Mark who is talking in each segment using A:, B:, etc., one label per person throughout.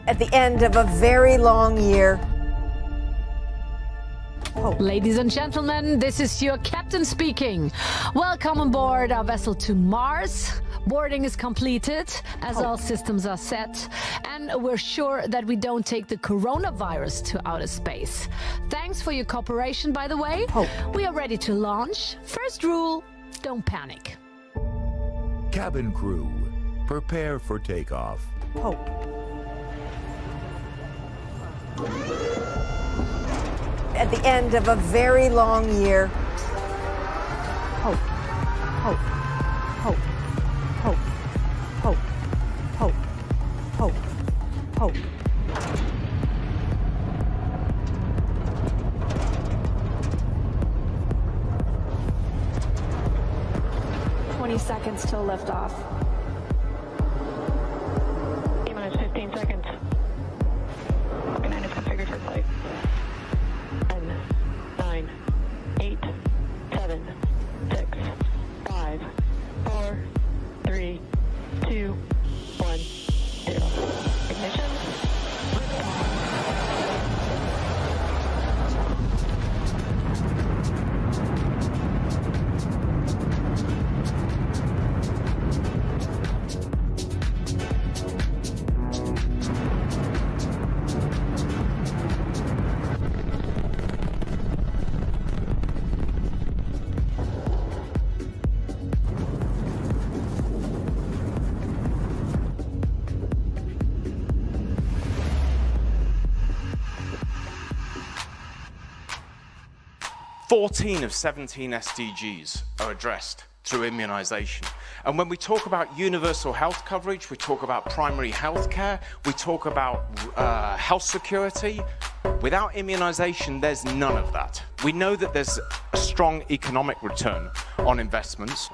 A: At the end of a very long year.
B: Ladies and gentlemen, this is your captain speaking. Welcome on board our vessel to Mars. Boarding is completed, as all systems are set, and we're sure that we don't take the coronavirus to outer space. Thanks for your cooperation, by the way. We are ready to launch. First rule, don't panic.
C: Cabin crew, prepare for takeoff.
A: At the end of a very long year. Hope.
B: 20 seconds till liftoff.
D: T-minus 15 seconds. Good night, it's configured for flight. 10, 9, 8, 7, 6, 5, 4, 3, 2, 1, 0. Ignition.
E: 14 of 17 SDGs are addressed through immunization. And when we talk about universal health coverage, we talk about primary health care, we talk about health security. Without immunization, there's none of that. We know that there's a strong economic return on investments.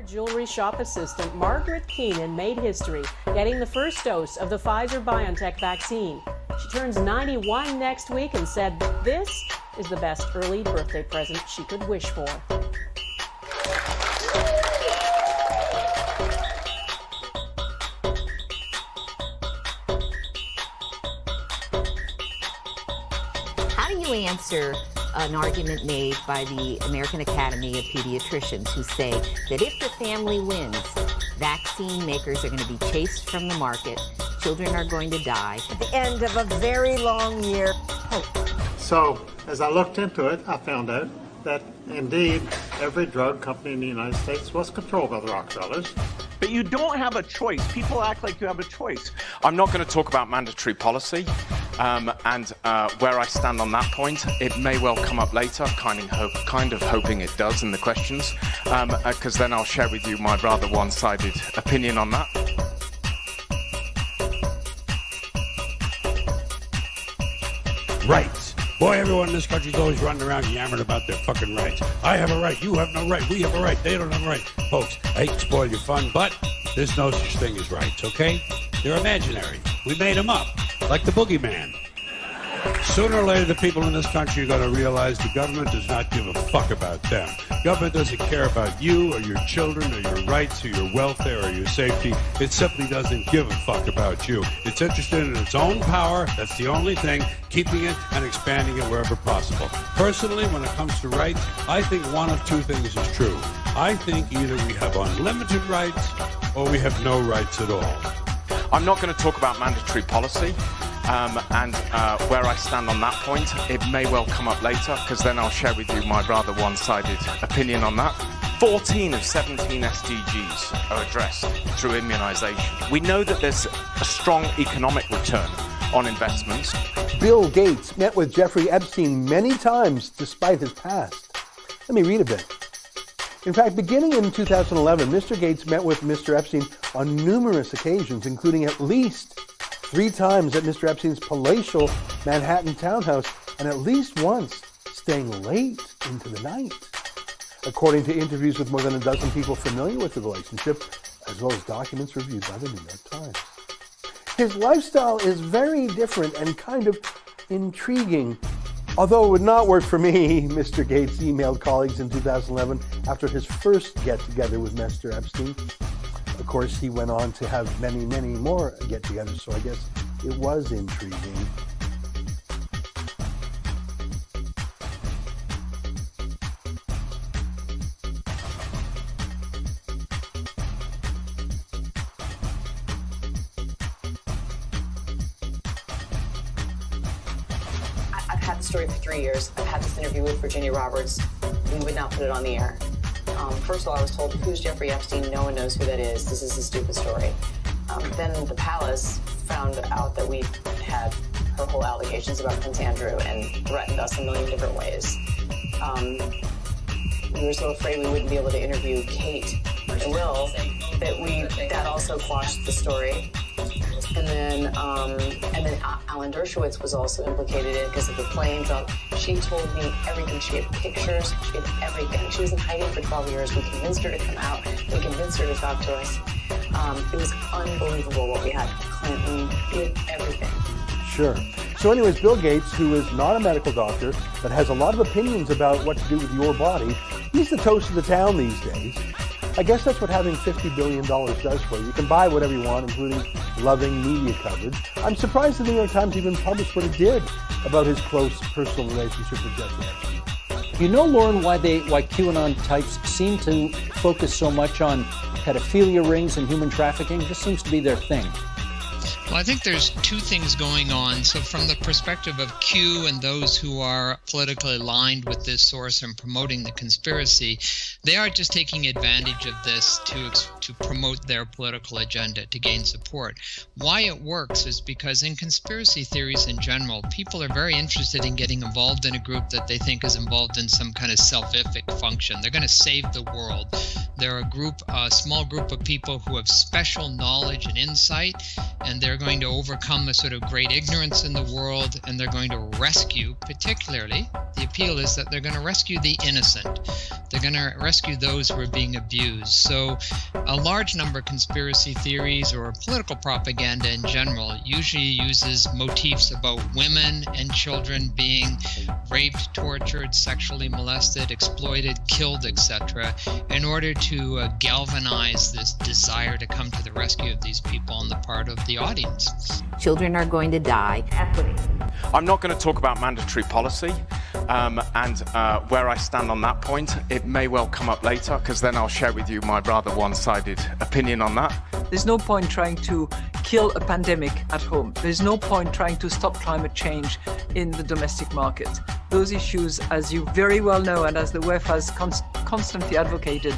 F: Jewelry shop assistant Margaret Keenan made history, getting the first dose of the Pfizer-BioNTech vaccine. She turns 91 next week and said this is the best early birthday present she could wish for.
G: How do you answer an argument made by the American Academy of Pediatricians who say that if the family wins, vaccine makers are going to be chased from the market, children are going to die?
A: At the end of a very long year.
H: So, as I looked into it, I found out that indeed every drug company in the United States was controlled by the Rockefellers.
I: But you don't have a choice. People act like you have a choice.
E: I'm not going to talk about mandatory policy and where I stand on that point. It may well come up later, kind of hoping it does in the questions, because then I'll share with you my rather one-sided opinion on that.
J: Rights. Boy, everyone in this country is always running around yammering about their fucking rights. I have a right, you have no right, we have a right, they don't have a right. Folks, I hate to spoil your fun, but there's no such thing as rights, okay? They're imaginary. We made them up, like the boogeyman. Sooner or later, the people in this country are going to realize the government does not give a fuck about them. Government doesn't care about you or your children or your rights or your welfare or your safety. It simply doesn't give a fuck about you. It's interested in its own power. That's the only thing, keeping it and expanding it wherever possible. Personally, when it comes to rights, I think one of two things is true. I think either we have unlimited rights or we have no rights at all.
E: I'm not going to talk about mandatory policy and where I stand on that point. It may well come up later, because then I'll share with you my rather one-sided opinion on that. 14 of 17 SDGs are addressed through immunization. We know that there's a strong economic return on investments.
K: Bill Gates met with Jeffrey Epstein many times despite his past. Let me read a bit. In fact, beginning in 2011, Mr. Gates met with Mr. Epstein on numerous occasions, including at least 3 times at Mr. Epstein's palatial Manhattan townhouse, and at least once staying late into the night. According to interviews with more than a dozen people familiar with the relationship, as well as documents reviewed by the New York Times. His lifestyle is very different and kind of intriguing. Although it would not work for me, Mr. Gates emailed colleagues in 2011 after his first get-together with Mr. Epstein. Of course, he went on to have many, many more get-togethers, so I guess it was intriguing.
L: I've had the story for 3 years. I've had this interview with Virginia Roberts. We would not put it on the air. First of all, I was told, who's Jeffrey Epstein? No one knows who that is. This is a stupid story. Then the palace found out that we had her whole allegations about Prince Andrew and threatened us in a million different ways. We were so afraid we wouldn't be able to interview Kate and Will that also quashed the story. And then Alan Dershowitz was also implicated in it because of the planes. She told me everything. She had pictures. She had everything. She was in hiding for 12 years. We convinced her to come out. We convinced her to talk to us. It was unbelievable what we had. Clinton, we had everything.
K: Sure. So anyways, Bill Gates, who is not a medical doctor, but has a lot of opinions about what to do with your body, he's the toast of the town these days. I guess that's what having $50 billion does for you. You can buy whatever you want, including loving media coverage. I'm surprised the New York Times even published what it did about his close personal relationship with Jeffrey Epstein.
M: You know, Lauren, why QAnon types seem to focus so much on pedophilia rings and human trafficking? This seems to be their thing.
N: Well, I think there's two things going on. So from the perspective of Q and those who are politically aligned with this source and promoting the conspiracy, they are just taking advantage of this to promote their political agenda, to gain support. Why it works is because in conspiracy theories in general, people are very interested in getting involved in a group that they think is involved in some kind of salvific function. They're going to save the world. They're a small group of people who have special knowledge and insight, and they're going to overcome a sort of great ignorance in the world, and they're going to rescue, particularly, the appeal is that they're going to rescue the innocent. They're going to rescue those who are being abused. So a large number of conspiracy theories or political propaganda in general usually uses motifs about women and children being raped, tortured, sexually molested, exploited, killed, etc., in order to galvanize this desire to come to the rescue of these people on the part of the audience.
G: Children are going to die. Equity.
E: I'm not going to talk about mandatory policy and where I stand on that point. It may well come up later, because then I'll share with you my rather one-sided opinion on that.
O: There's no point trying to kill a pandemic at home. There's no point trying to stop climate change in the domestic market. Those issues, as you very well know, and as the WEF has constantly advocated,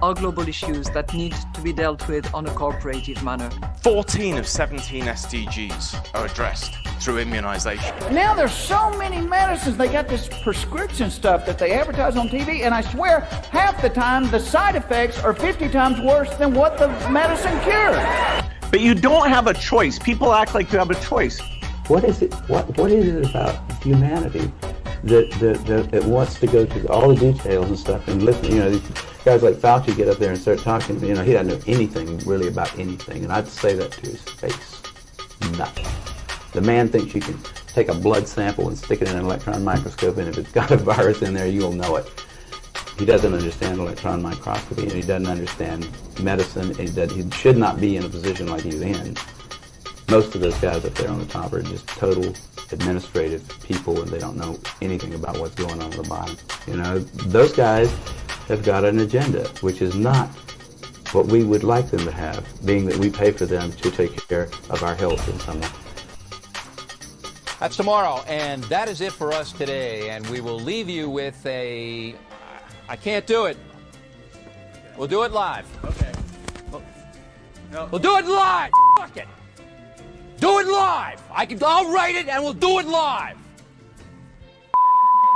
O: are global issues that need to be dealt with on a cooperative manner.
E: 14 of 17 SDGs are addressed through immunization.
P: Now there's so many medicines. They got this prescription stuff that they advertise on TV, and I swear half the time the side effects are 50 times worse than what the medicine cures.
I: But you don't have a choice. People act like you have a choice.
Q: What is it? What is it about humanity that wants to go through all the details and stuff and listen? You know, these guys like Falco get up there and start talking. You know, he doesn't know anything really about anything, and I'd say that to his face. Nothing. The man thinks you can take a blood sample and stick it in an electron microscope, and if it's got a virus in there, you'll know it. He doesn't understand electron microscopy, and he doesn't understand medicine, and he should not be in a position like he's in. Most of those guys up there on the top are just total administrative people, and they don't know anything about what's going on in the body. You know, those guys have got an agenda, which is not what we would like them to have, being that we pay for them to take care of our health in some way.
R: That's tomorrow, and that is it for us today, and we will leave you with a... I can't do it. We'll do it live.
S: Okay. Well, no.
R: We'll do it live! Fuck it! Do it live! I'll write it and we'll do it live!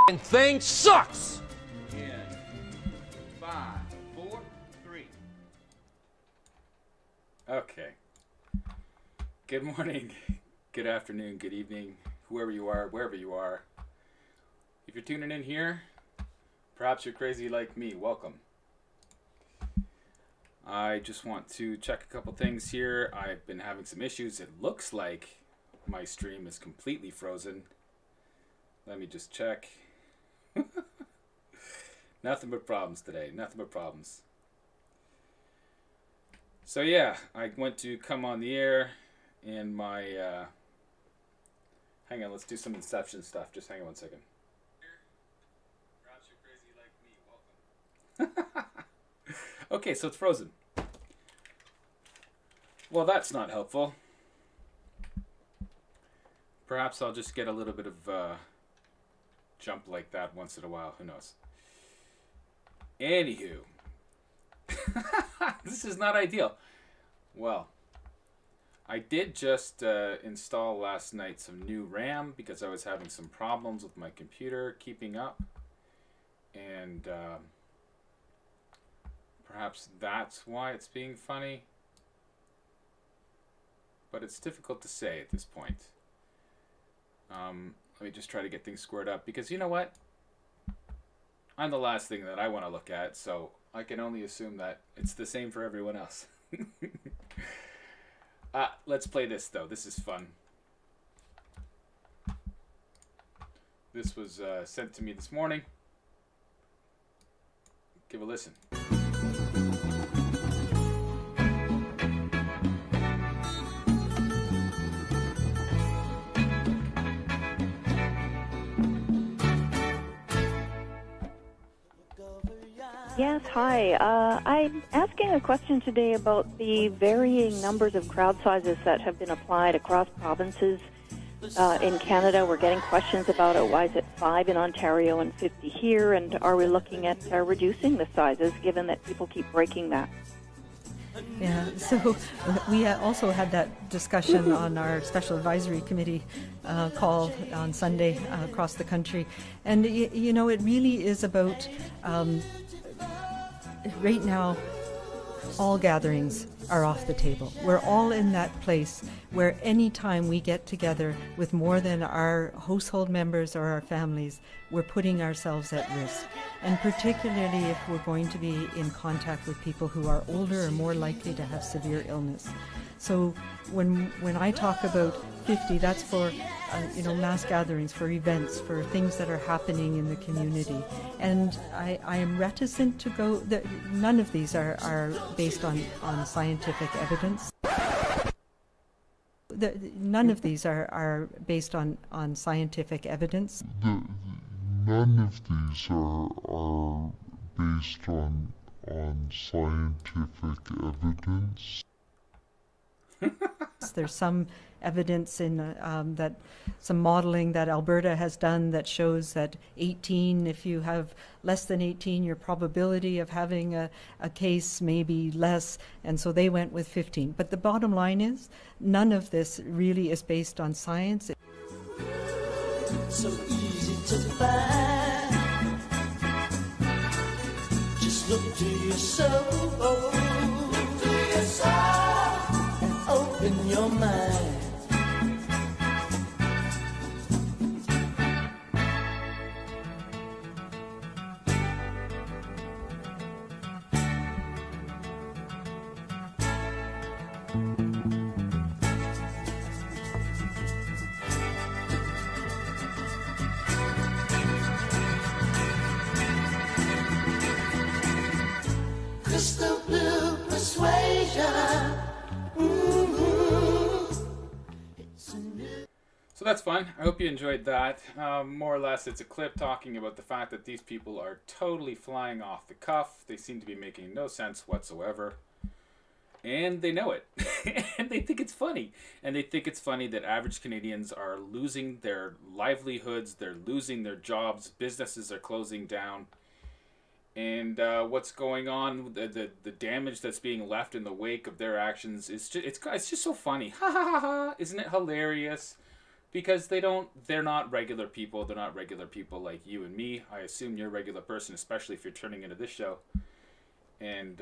R: And thing sucks!
S: In 5, 4, 3. Okay. Good morning, good afternoon, good evening, whoever you are, wherever you are. If you're tuning in here, perhaps you're crazy like me. Welcome. I just want to check a couple things here. I've been having some issues. It looks like my stream is completely frozen. Let me just check. Nothing but problems today. Nothing but problems. So yeah, I went to come on the air and my... hang on, let's do some Inception stuff. Just hang on 1 second. Perhaps you're crazy like me. Welcome. Okay, so it's frozen. Well, that's not helpful. Perhaps I'll just get a little bit of jump like that once in a while. Who knows? Anywho. This is not ideal. Well, I did just install last night some new RAM because I was having some problems with my computer keeping up. And perhaps that's why it's being funny. But it's difficult to say at this point. Let me just try to get things squared up because you know what? I'm the last thing that I want to look at, so I can only assume that it's the same for everyone else. Let's play this though. This is fun. This was sent to me this morning. Give a listen.
T: Yes, hi. I'm asking a question today about the varying numbers of crowd sizes that have been applied across provinces in Canada. We're getting questions about it. Why is it 5 in Ontario and 50 here? And are we looking at reducing the sizes, given that people keep breaking that?
U: Yeah, so we also had that discussion on our special advisory committee call on Sunday across the country. And, you know, it really is about... right now, all gatherings are off the table. We're all in that place where any time we get together with more than our household members or our families, we're putting ourselves at risk. And particularly if we're going to be in contact with people who are older or more likely to have severe illness. So when I talk about 50, that's for mass gatherings, for events, for things that are happening in the community. And I am reticent to go. None of these are based on scientific evidence. None of these are based on scientific evidence.
V: None of these are based on scientific evidence.
U: There's some evidence in that some modeling that Alberta has done that shows that 18, if you have less than 18, your probability of having a case may be less, and so they went with 15. But the bottom line is, none of this really is based on science.
W: So easy to find. Just look to yourself, look to yourself, and open your mind. Crystal blue persuasion.
S: So that's fun. I hope you enjoyed that. More or less, it's a clip talking about the fact that these people are totally flying off the cuff. They seem to be making no sense whatsoever. And they know it. And they think it's funny. And they think it's funny that average Canadians are losing their livelihoods. They're losing their jobs. Businesses are closing down. And what's going on, the damage that's being left in the wake of their actions, it's just so funny. Ha ha ha ha! Isn't it hilarious? Because they're not regular people. They're not regular people like you and me. I assume you're a regular person, especially if you're turning into this show. And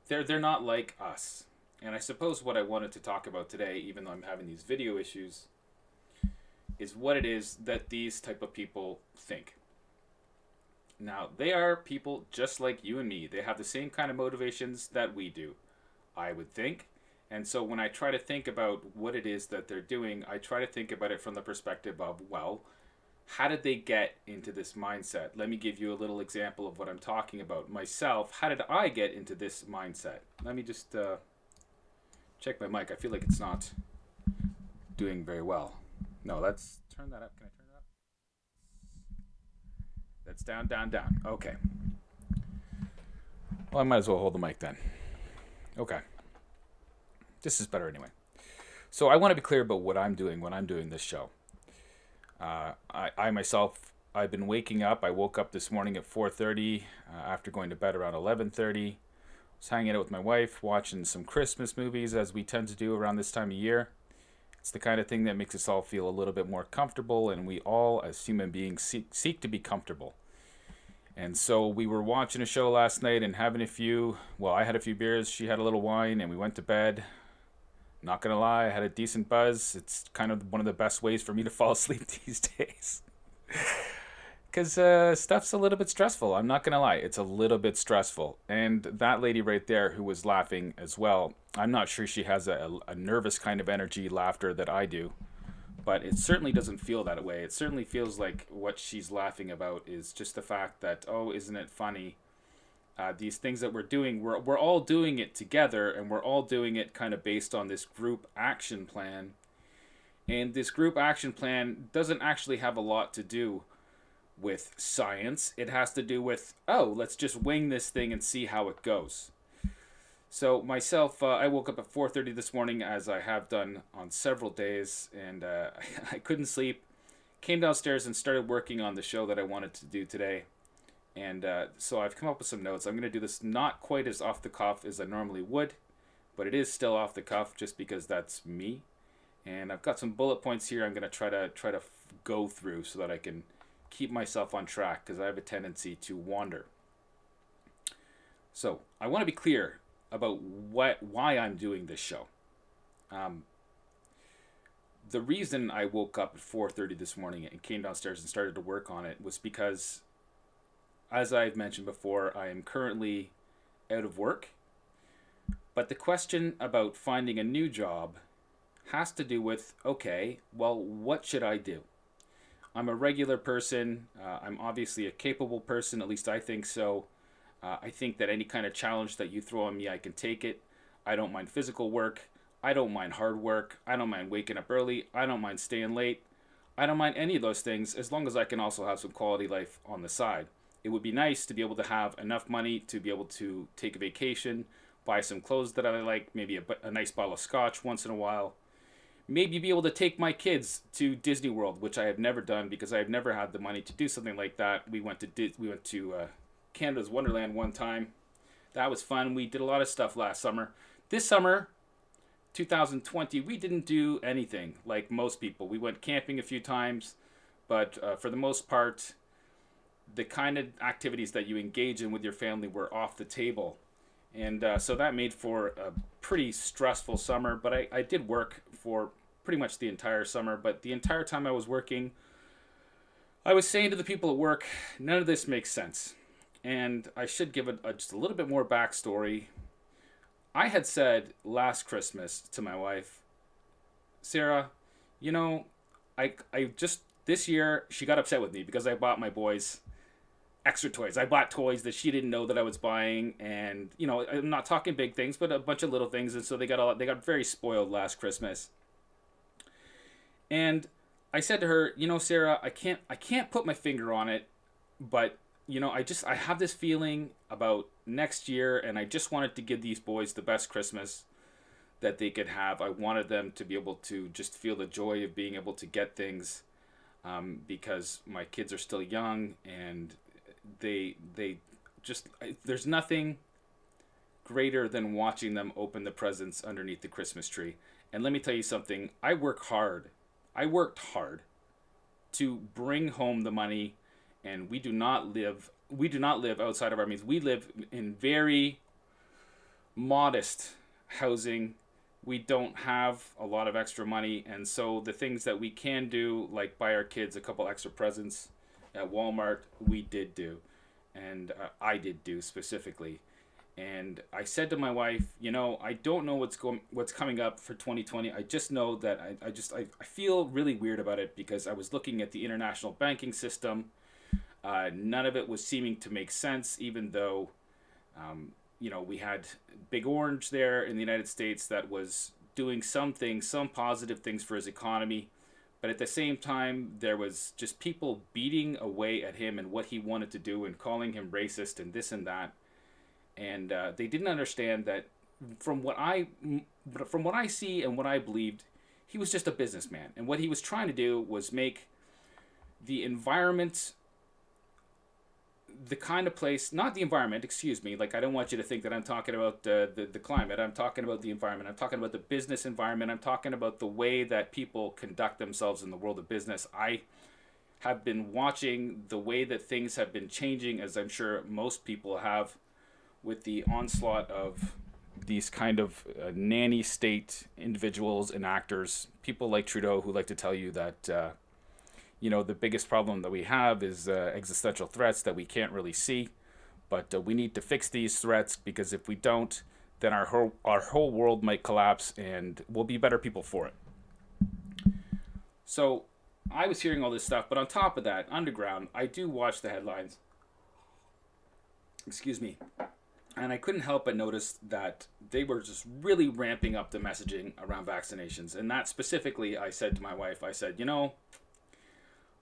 S: they're not like us. And I suppose what I wanted to talk about today, even though I'm having these video issues, is what it is that these type of people think. Now, they are people just like you and me. They have the same kind of motivations that we do, I would think. And so when I try to think about what it is that they're doing, I try to think about it from the perspective of, well, How did they get into this mindset? Let me give you a little example of what I'm talking about. Myself, how did I get into this mindset? Let me just check my mic. I feel like it's not doing very well. No, let's turn that up. Can I turn it up? That's down, down, down. Okay. Well, I might as well hold the mic then. Okay. This is better anyway. So I want to be clear about what I'm doing when I'm doing this show. I myself, I've been waking up. I woke up this morning at 4:30 after going to bed around 11:30. I was hanging out with my wife, watching some Christmas movies, as we tend to do around this time of year. It's the kind of thing that makes us all feel a little bit more comfortable, and we all, as human beings, seek to be comfortable. And so we were watching a show last night and having a few, well, I had a few beers, she had a little wine, and we went to bed. Not gonna lie, I had a decent buzz. It's kind of one of the best ways for me to fall asleep these days. Because stuff's a little bit stressful. I'm not gonna lie, it's a little bit stressful. And that lady right there who was laughing as well, I'm not sure she has a nervous kind of energy laughter that I do. But it certainly doesn't feel that way. It certainly feels like what she's laughing about is just the fact that, oh, isn't it funny? These things that we're doing, we're all doing it together, and we're all doing it kind of based on this group action plan. And this group action plan doesn't actually have a lot to do with science. It has to do with, oh, let's just wing this thing and see how it goes. So myself, I woke up at 4:30 this morning, as I have done on several days, and I couldn't sleep. Came downstairs and started working on the show that I wanted to do today. And so I've come up with some notes. I'm going to do this not quite as off the cuff as I normally would, but it is still off the cuff just because that's me. And I've got some bullet points here I'm going to try to go through so that I can keep myself on track, because I have a tendency to wander. So I want to be clear about why I'm doing this show. The reason I woke up at 4:30 this morning and came downstairs and started to work on it was because, as I've mentioned before, I am currently out of work. But the question about finding a new job has to do with, okay, well, what should I do? I'm a regular person. I'm obviously a capable person, at least I think so. I think that any kind of challenge that you throw on me, I can take it. I don't mind physical work. I don't mind hard work. I don't mind waking up early. I don't mind staying late. I don't mind any of those things, as long as I can also have some quality life on the side. It would be nice to be able to have enough money to be able to take a vacation, buy some clothes that I like, maybe a nice bottle of scotch once in a while. Maybe be able to take my kids to Disney World, which I have never done because I have never had the money to do something like that. We went to Canada's Wonderland one time. That was fun. We did a lot of stuff last summer. This summer, 2020, we didn't do anything like most people. We went camping a few times, but for the most part, the kind of activities that you engage in with your family were off the table. And so that made for a pretty stressful summer, but I did work for pretty much the entire summer. But the entire time I was working, I was saying to the people at work, none of this makes sense. And I should give just a little bit more backstory. I had said last Christmas to my wife, Sarah, you know, I just, this year, she got upset with me because I bought my boys extra toys. I bought toys that she didn't know that I was buying, and, you know, I'm not talking big things, but a bunch of little things, and so they got very spoiled last Christmas. And I said to her, you know, Sarah, I can't put my finger on it, but you know, I have this feeling about next year, and I just wanted to give these boys the best Christmas that they could have. I wanted them to be able to just feel the joy of being able to get things, because my kids are still young, and they just, there's nothing greater than watching them open the presents underneath the Christmas tree. And let me tell you something, I worked hard to bring home the money. And we do not live outside of our means. We live in very modest housing. We don't have a lot of extra money. And so the things that we can do, like buy our kids a couple extra presents at Walmart, we did do. And I did do specifically. And I said to my wife, you know, I don't know what's coming up for 2020. I just know that I feel really weird about it because I was looking at the international banking system. None of it was seeming to make sense, even though, you know, we had Big Orange there in the United States that was doing some things, some positive things for his economy. But at the same time, there was just people beating away at him and what he wanted to do and calling him racist and this and that. And they didn't understand that from what I see and what I believed, he was just a businessman. And what he was trying to do was make the environment the kind of place, not the environment, excuse me, like I don't want you to think that I'm talking about the climate. I'm talking about the environment. I'm talking about the business environment. I'm talking about the way that people conduct themselves in the world of business. I have been watching the way that things have been changing, as I'm sure most people have, with the onslaught of these kind of nanny state individuals and actors, people like Trudeau who like to tell you that, you know, the biggest problem that we have is existential threats that we can't really see, but we need to fix these threats because if we don't, then our whole world might collapse and we'll be better people for it. So I was hearing all this stuff, but on top of that, underground, I do watch the headlines. Excuse me. And I couldn't help but notice that they were just really ramping up the messaging around vaccinations. And that specifically, I said to my wife, I said, you know,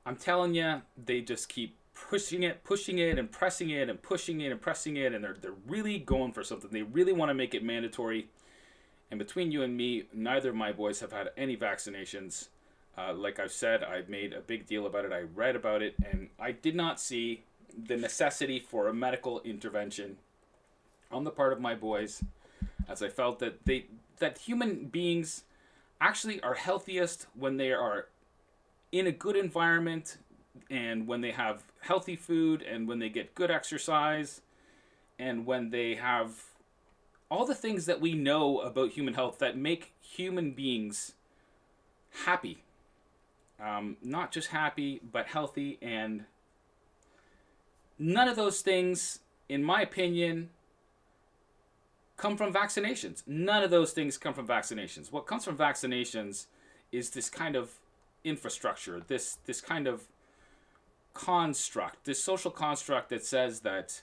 S: I'm telling you, they just keep pushing it, and pressing it, and pushing it, and pressing it, and they're really going for something. They really want to make it mandatory. And between you and me, neither of my boys have had any vaccinations. Like I've said, I've made a big deal about it. I read about it, and I did not see the necessity for a medical intervention on the part of my boys, as I felt that that human beings actually are healthiest when they are in a good environment and when they have healthy food and when they get good exercise and when they have all the things that we know about human health that make human beings happy. Not just happy, but healthy. And none of those things, in my opinion, come from vaccinations. None of those things come from vaccinations. What comes from vaccinations is this kind of infrastructure, this kind of construct, this social construct that says that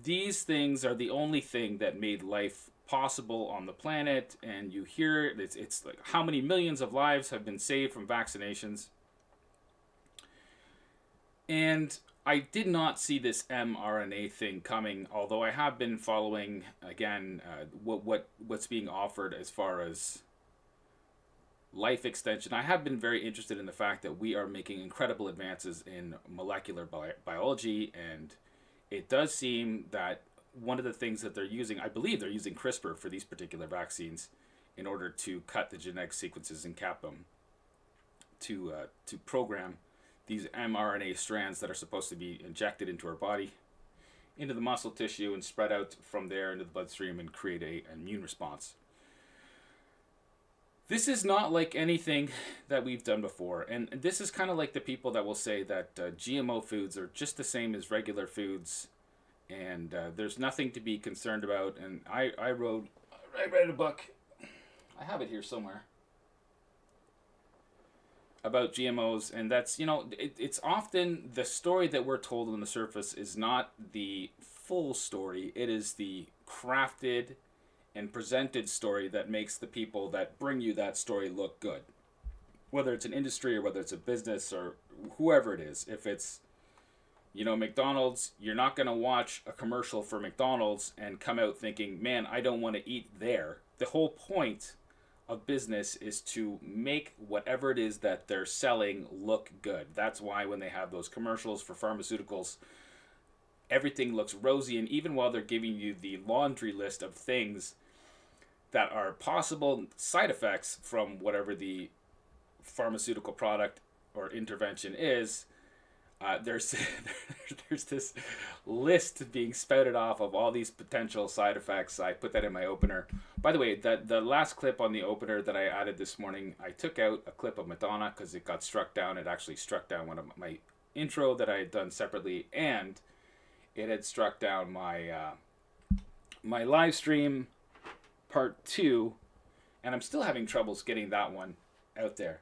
S: these things are the only thing that made life possible on the planet. And you hear it's like how many millions of lives have been saved from vaccinations. And I did not see this mRNA thing coming, although I have been following, again, what's being offered as far as life extension. I have been very interested in the fact that we are making incredible advances in molecular biology, and it does seem that one of the things that they're using, I believe they're using CRISPR for these particular vaccines in order to cut the genetic sequences and cap them to program these mRNA strands that are supposed to be injected into our body, into the muscle tissue, and spread out from there into the bloodstream and create an immune response. This is not like anything that we've done before. And this is kind of like the people that will say that GMO foods are just the same as regular foods and there's nothing to be concerned about. And I read a book, I have it here somewhere, about GMOs, and that's, you know, it's often the story that we're told on the surface is not the full story. It is the crafted and presented story that makes the people that bring you that story look good. Whether it's an industry or whether it's a business or whoever it is. If it's, you know, McDonald's, you're not going to watch a commercial for McDonald's and come out thinking, man, I don't want to eat there. The whole point of business is to make whatever it is that they're selling look good. That's why when they have those commercials for pharmaceuticals, everything looks rosy, and even while they're giving you the laundry list of things that are possible side effects from whatever the pharmaceutical product or intervention is, there's this list being spouted off of all these potential side effects. I put that in my opener. By the way, the last clip on the opener that I added this morning, I took out a clip of Madonna because it got struck down. It actually struck down one of my intro that I had done separately, and it had struck down my my live stream part 2, and I'm still having troubles getting that one out there.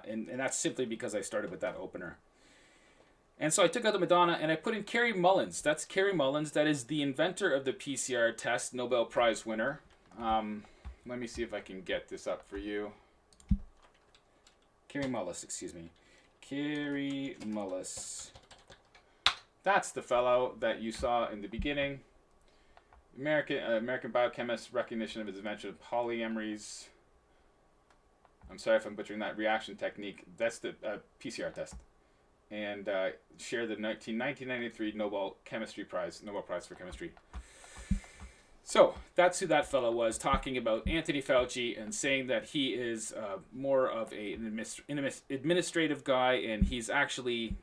S: And that's simply because I started with that opener. And so I took out the Madonna and I put in Kimmy Mullis. That's Kimmy Mullis. That is the inventor of the PCR test, Nobel Prize winner. Let me see if I can get this up for you. Kimmy Mullis, excuse me. Kimmy Mullis. That's the fellow that you saw in the beginning. American biochemist, recognition of his invention of polyamerase. I'm sorry if I'm butchering that reaction technique. That's the PCR test. And shared the 1993 Nobel Prize for Chemistry. So that's who that fellow was, talking about Anthony Fauci and saying that he is more of an administrative guy, and he's actually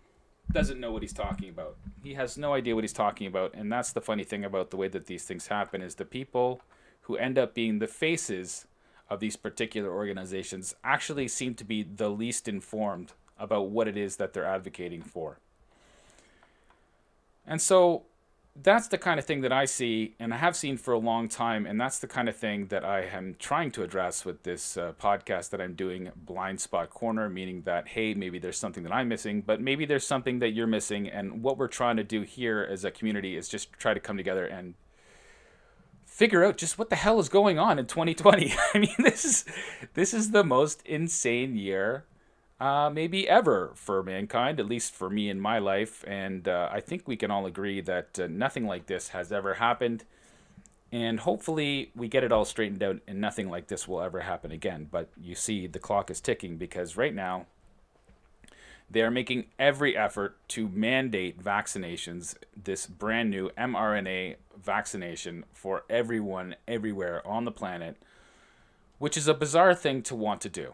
S: doesn't know what he's talking about. He has no idea what he's talking about, and that's the funny thing about the way that these things happen, is the people who end up being the faces of these particular organizations actually seem to be the least informed about what it is that they're advocating for. And so that's the kind of thing that I see and I have seen for a long time, and that's the kind of thing that I am trying to address with this podcast that I'm doing, Blindspot Corner, meaning that, hey, maybe there's something that I'm missing, but maybe there's something that you're missing, and what we're trying to do here as a community is just try to come together and figure out just what the hell is going on in 2020. I mean, this is the most insane year maybe ever for mankind, at least for me in my life. And I think we can all agree that nothing like this has ever happened. And hopefully we get it all straightened out and nothing like this will ever happen again. But you see, the clock is ticking, because right now they are making every effort to mandate vaccinations, this brand new mRNA vaccination for everyone, everywhere on the planet, which is a bizarre thing to want to do.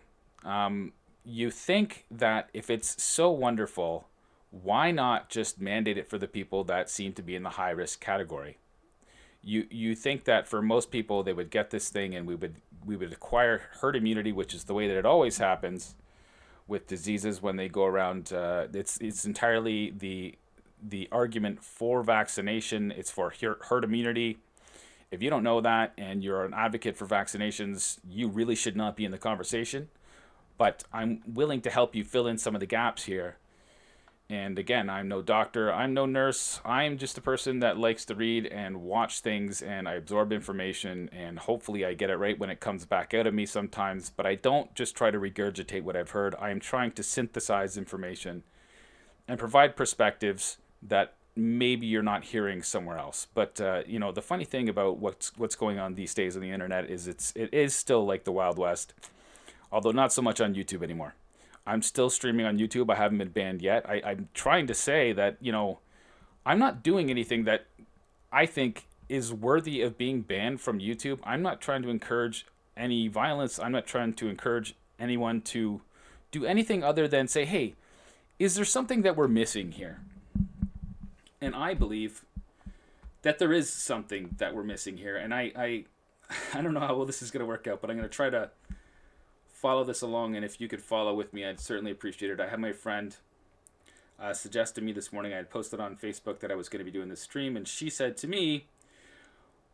S: You think that if it's so wonderful, why not just mandate it for the people that seem to be in the high-risk category? You think that for most people, they would get this thing and we would acquire herd immunity, which is the way that it always happens with diseases when they go around. It's entirely the argument for vaccination. It's for herd immunity. If you don't know that and you're an advocate for vaccinations, you really should not be in the conversation. But I'm willing to help you fill in some of the gaps here. And again, I'm no doctor, I'm no nurse. I'm just a person that likes to read and watch things, and I absorb information, and hopefully I get it right when it comes back out of me sometimes. But I don't just try to regurgitate what I've heard. I am trying to synthesize information and provide perspectives that maybe you're not hearing somewhere else. But the funny thing about what's going on these days on the internet is it is still like the Wild West. Although not so much on YouTube anymore. I'm still streaming on YouTube. I haven't been banned yet. I'm trying to say that, I'm not doing anything that I think is worthy of being banned from YouTube. I'm not trying to encourage any violence. I'm not trying to encourage anyone to do anything other than say, hey, is there something that we're missing here? And I believe that there is something that we're missing here. And I don't know how well this is going to work out, but I'm going to try to follow this along, and if you could follow with me, I'd certainly appreciate it. I had my friend suggest to me this morning, I had posted on Facebook that I was going to be doing this stream, and she said to me,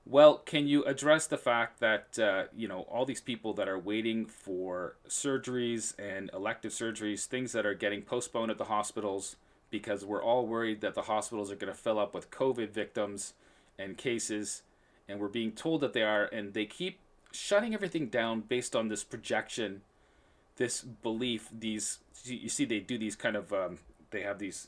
S: well, can you address the fact that, all these people that are waiting for surgeries and elective surgeries, things that are getting postponed at the hospitals because we're all worried that the hospitals are going to fill up with COVID victims and cases, and we're being told that they are, and they keep shutting everything down based on this projection, this belief, you see they do these kind of, they have these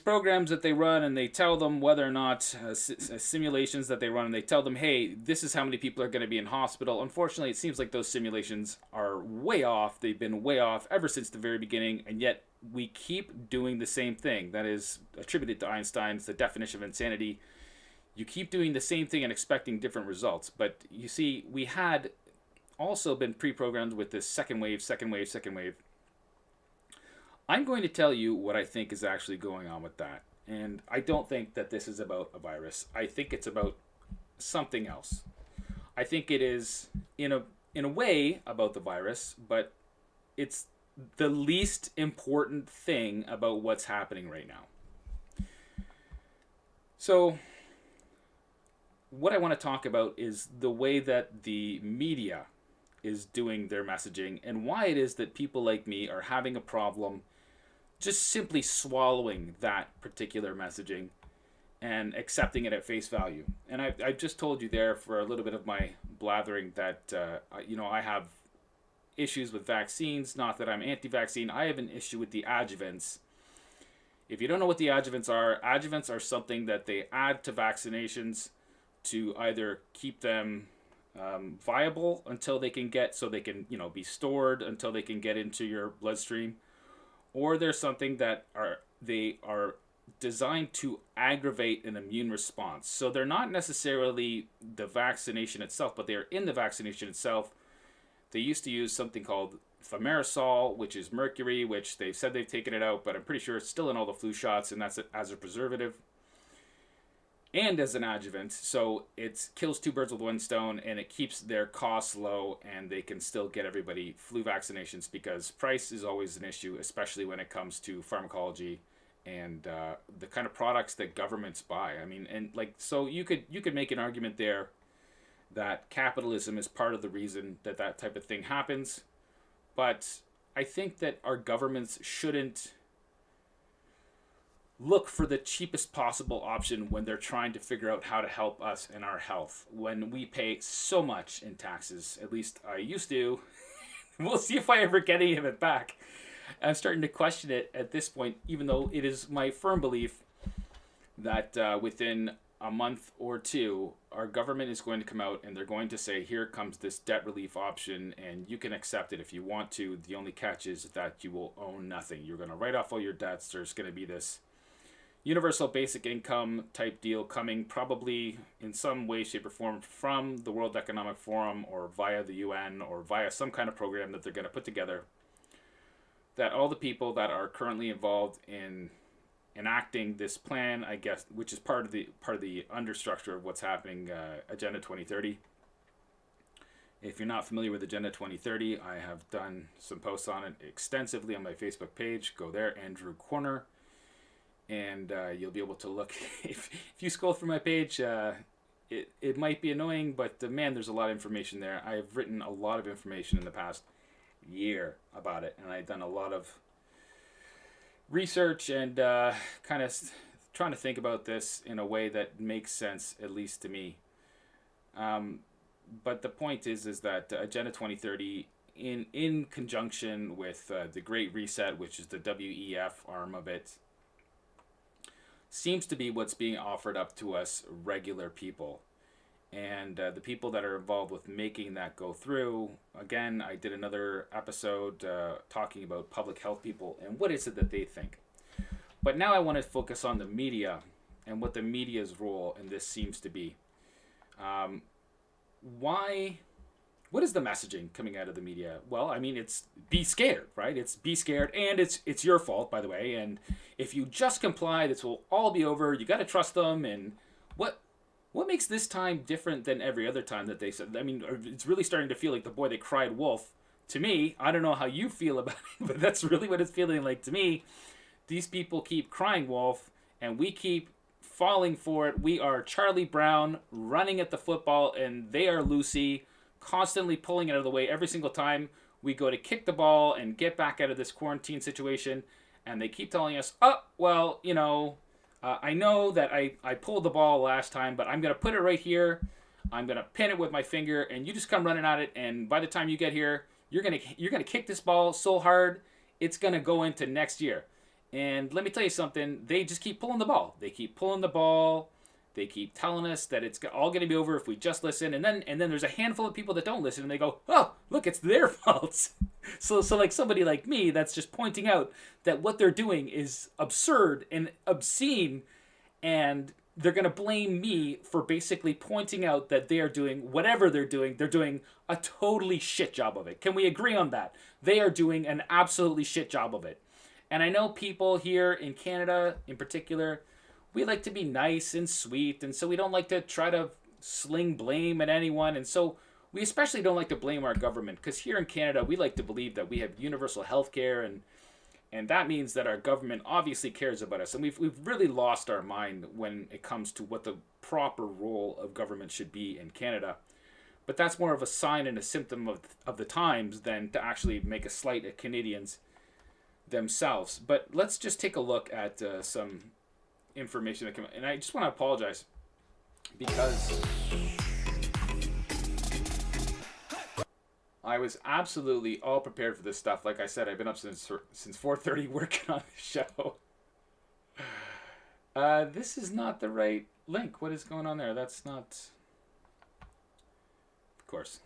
S: programs that they run, and they tell them whether or not, simulations that they run, and they tell them, hey, this is how many people are going to be in hospital. Unfortunately, it seems like those simulations are way off. They've been way off ever since the very beginning, and yet we keep doing the same thing. That is attributed to Einstein's the definition of insanity. You keep doing the same thing and expecting different results. But you see, we had also been pre-programmed with this second wave. I'm going to tell you what I think is actually going on with that. And I don't think that this is about a virus. I think it's about something else. I think it is, in a way, about the virus, but it's the least important thing about what's happening right now. So what I want to talk about is the way that the media is doing their messaging and why it is that people like me are having a problem just simply swallowing that particular messaging and accepting it at face value. And I just told you there for a little bit of my blathering that, I have issues with vaccines. Not that I'm anti-vaccine. I have an issue with the adjuvants. If you don't know what the adjuvants are something that they add to vaccinations to either keep them viable until they can be stored until they can get into your bloodstream, or there's something that they are designed to aggravate an immune response. So they're not necessarily the vaccination itself, but they're in the vaccination itself. They used to use something called thimerosal, which is mercury, which they've said they've taken it out, but I'm pretty sure it's still in all the flu shots, and that's as a preservative and as an adjuvant. So it kills two birds with one stone, and it keeps their costs low, and they can still get everybody flu vaccinations, because price is always an issue, especially when it comes to pharmacology and the kind of products that governments buy. I mean, and so you could make an argument there that capitalism is part of the reason that type of thing happens. But I think that our governments shouldn't look for the cheapest possible option when they're trying to figure out how to help us in our health. When we pay so much in taxes, at least I used to. We'll see if I ever get any of it back. I'm starting to question it at this point, even though it is my firm belief that within a month or two, our government is going to come out and they're going to say, here comes this debt relief option, and you can accept it if you want to. The only catch is that you will own nothing. You're going to write off all your debts. There's going to be this universal basic income type deal coming, probably in some way, shape, or form from the World Economic Forum or via the UN or via some kind of program that they're going to put together, that all the people that are currently involved in enacting this plan, I guess, which is part of the understructure of what's happening, Agenda 2030. If you're not familiar with Agenda 2030, I have done some posts on it extensively on my Facebook page. Go there, Andrew Corner, and you'll be able to look. If you scroll through my page, it might be annoying, but man, there's a lot of information there. I have written a lot of information in the past year about it, and I've done a lot of research and kind of trying to think about this in a way that makes sense, at least to me. But the point is that Agenda 2030, in conjunction with the Great Reset, which is the WEF arm of it, seems to be what's being offered up to us regular people. And the people that are involved with making that go through, again, I did another episode talking about public health people and what is it that they think. But now I want to focus on the media and what the media's role in this seems to be. What is the messaging coming out of the media? Well, I mean, it's be scared, right? It's be scared, and it's your fault, by the way. And if you just comply, this will all be over. You got to trust them. And what makes this time different than every other time that they said? I mean, it's really starting to feel like the boy that cried wolf to me. I don't know how you feel about it, but that's really what it's feeling like to me. These people keep crying wolf, and we keep falling for it. We are Charlie Brown running at the football, and they are Lucy, constantly pulling it out of the way every single time we go to kick the ball and get back out of this quarantine situation. And they keep telling us, oh, well, I know that I pulled the ball last time, but I'm going to put it right here. I'm going to pin it with my finger, and you just come running at it. And by the time you get here, you're going to kick this ball so hard, it's going to go into next year. And let me tell you something. They just keep pulling the ball. They keep pulling the ball. They keep telling us that it's all going to be over if we just listen. And then there's a handful of people that don't listen, and they go, oh, look, it's their fault. So like somebody like me that's just pointing out that what they're doing is absurd and obscene, and they're going to blame me for basically pointing out that they are doing whatever they're doing a totally shit job of it. Can we agree on that? They are doing an absolutely shit job of it. And I know people here in Canada in particular, we like to be nice and sweet, and so we don't like to try to sling blame at anyone, and so we especially don't like to blame our government, because here in Canada we like to believe that we have universal health care, And that means that our government obviously cares about us. And we've really lost our mind when it comes to what the proper role of government should be in Canada. But that's more of a sign and a symptom of the times than to actually make a slight at Canadians themselves. But let's just take a look at some information that came out. And I just want to apologize because I was absolutely all prepared for this stuff. Like I said, I've been up since 4:30 working on the show. This is not the right link. What is going on there? That's not... Of course.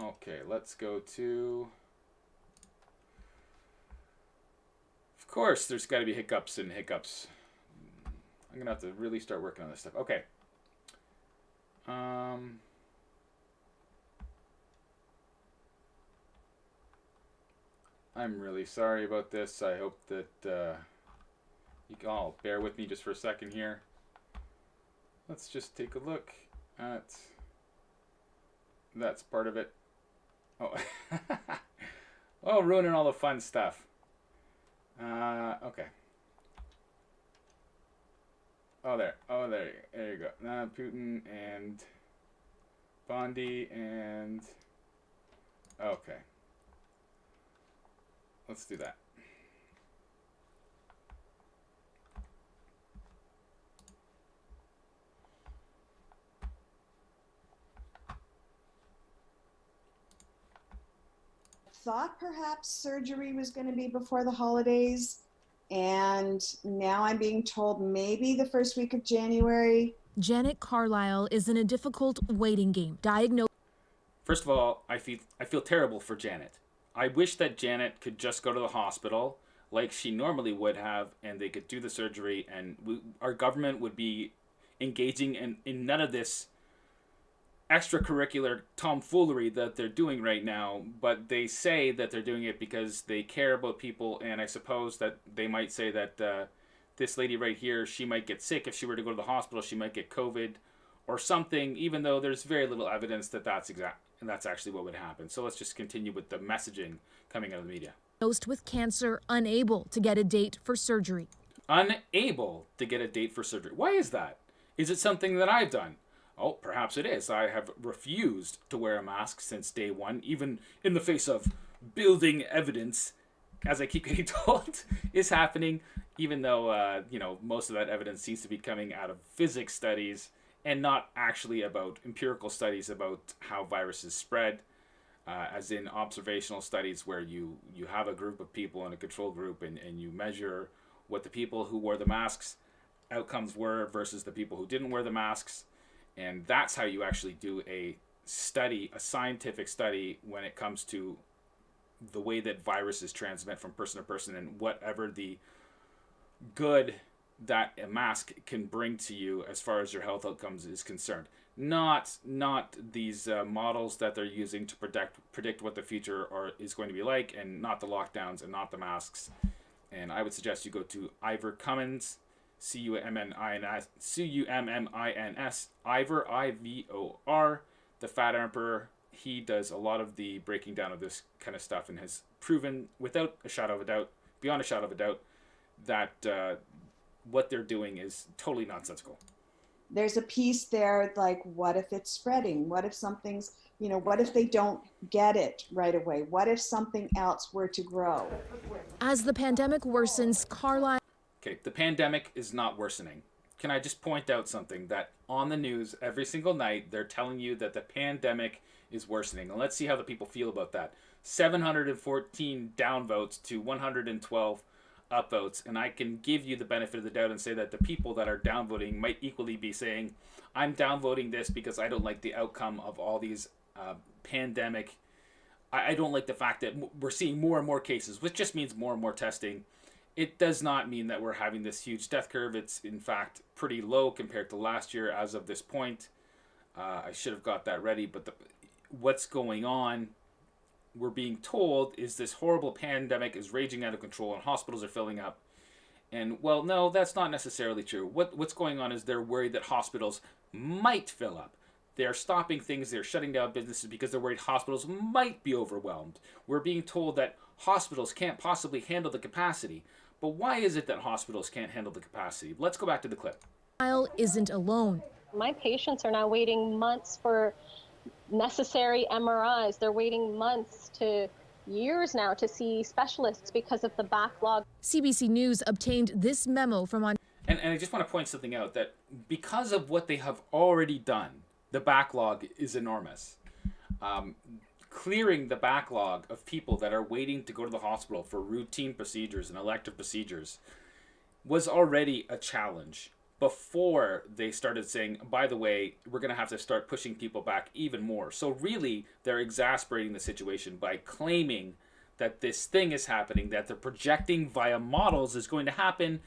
S: Okay, let's go to... Of course, there's got to be hiccups. I'm going to have to really start working on this stuff. Okay. I'm really sorry about this. I hope that you can all bear with me just for a second here. Let's just take a look at... That's part of it. Oh, oh, ruining all the fun stuff. Okay. Oh, there you go. Now Putin and Bondi and... Okay. Let's do that.
B: Thought perhaps surgery was going to be before the holidays, and now I'm being told maybe the first week of January.
C: Janet Carlisle is in a difficult waiting game. Diagnosed.
S: First of all, I feel terrible for Janet. I wish that Janet could just go to the hospital like she normally would have, and they could do the surgery, and our government would be engaging in none of this extracurricular tomfoolery that they're doing right now. But they say that they're doing it because they care about people, and I suppose that they might say that this lady right here, she might get sick if she were to go to the hospital. She might get COVID or something, even though there's very little evidence that that's actually what would happen. So let's just continue with the messaging coming out of the media.
C: Diagnosed with cancer, unable to get a date for surgery.
S: Unable to get a date for surgery. Why is that? Is it something that I've done? Oh, perhaps it is. I have refused to wear a mask since day one, even in the face of building evidence, as I keep getting told, is happening, even though, most of that evidence seems to be coming out of physics studies and not actually about empirical studies about how viruses spread, as in observational studies where you have a group of people in a control group and you measure what the people who wore the masks outcomes were versus the people who didn't wear the masks. And that's how you actually do a study, a scientific study, when it comes to the way that viruses transmit from person to person and whatever the good that a mask can bring to you as far as your health outcomes is concerned. Not these models that they're using to predict what the future is going to be like, and not the lockdowns and not the masks. And I would suggest you go to Ivor Cummins, Cummins, Ivor, I-V-O-R, the Fat Emperor. He does a lot of the breaking down of this kind of stuff and has proven beyond a shadow of a doubt, that what they're doing is totally nonsensical.
B: There's a piece there like, what if it's spreading? What if something's, what if they don't get it right away? What if something else were to grow?
C: As the pandemic worsens, Carlisle...
S: Okay, the pandemic is not worsening. Can I just point out something? That on the news every single night, they're telling you that the pandemic is worsening. And let's see how the people feel about that. 714 downvotes to 112 upvotes. And I can give you the benefit of the doubt and say that the people that are downvoting might equally be saying, I'm downvoting this because I don't like the outcome of all these pandemic. I don't like the fact that we're seeing more and more cases, which just means more and more testing. It does not mean that we're having this huge death curve. It's, in fact, pretty low compared to last year as of this point. I should have got that ready, but what's going on, we're being told, is this horrible pandemic is raging out of control and hospitals are filling up. And, well, no, that's not necessarily true. What's going on is they're worried that hospitals might fill up. They're stopping things. They're shutting down businesses because they're worried hospitals might be overwhelmed. We're being told that hospitals can't possibly handle the capacity. But why is it that hospitals can't handle the capacity? Let's go back to the clip.
C: Carlisle isn't alone.
A: My patients are now waiting months for necessary MRIs. They're waiting months to years now to see specialists because of the backlog.
C: CBC News obtained this memo from
S: And I just want to point something out, that because of what they have already done, the backlog is enormous. Clearing the backlog of people that are waiting to go to the hospital for routine procedures and elective procedures was already a challenge before they started saying, by the way, we're going to have to start pushing people back even more. So really, they're exasperating the situation by claiming that this thing is happening, that they're projecting via models is going to happen.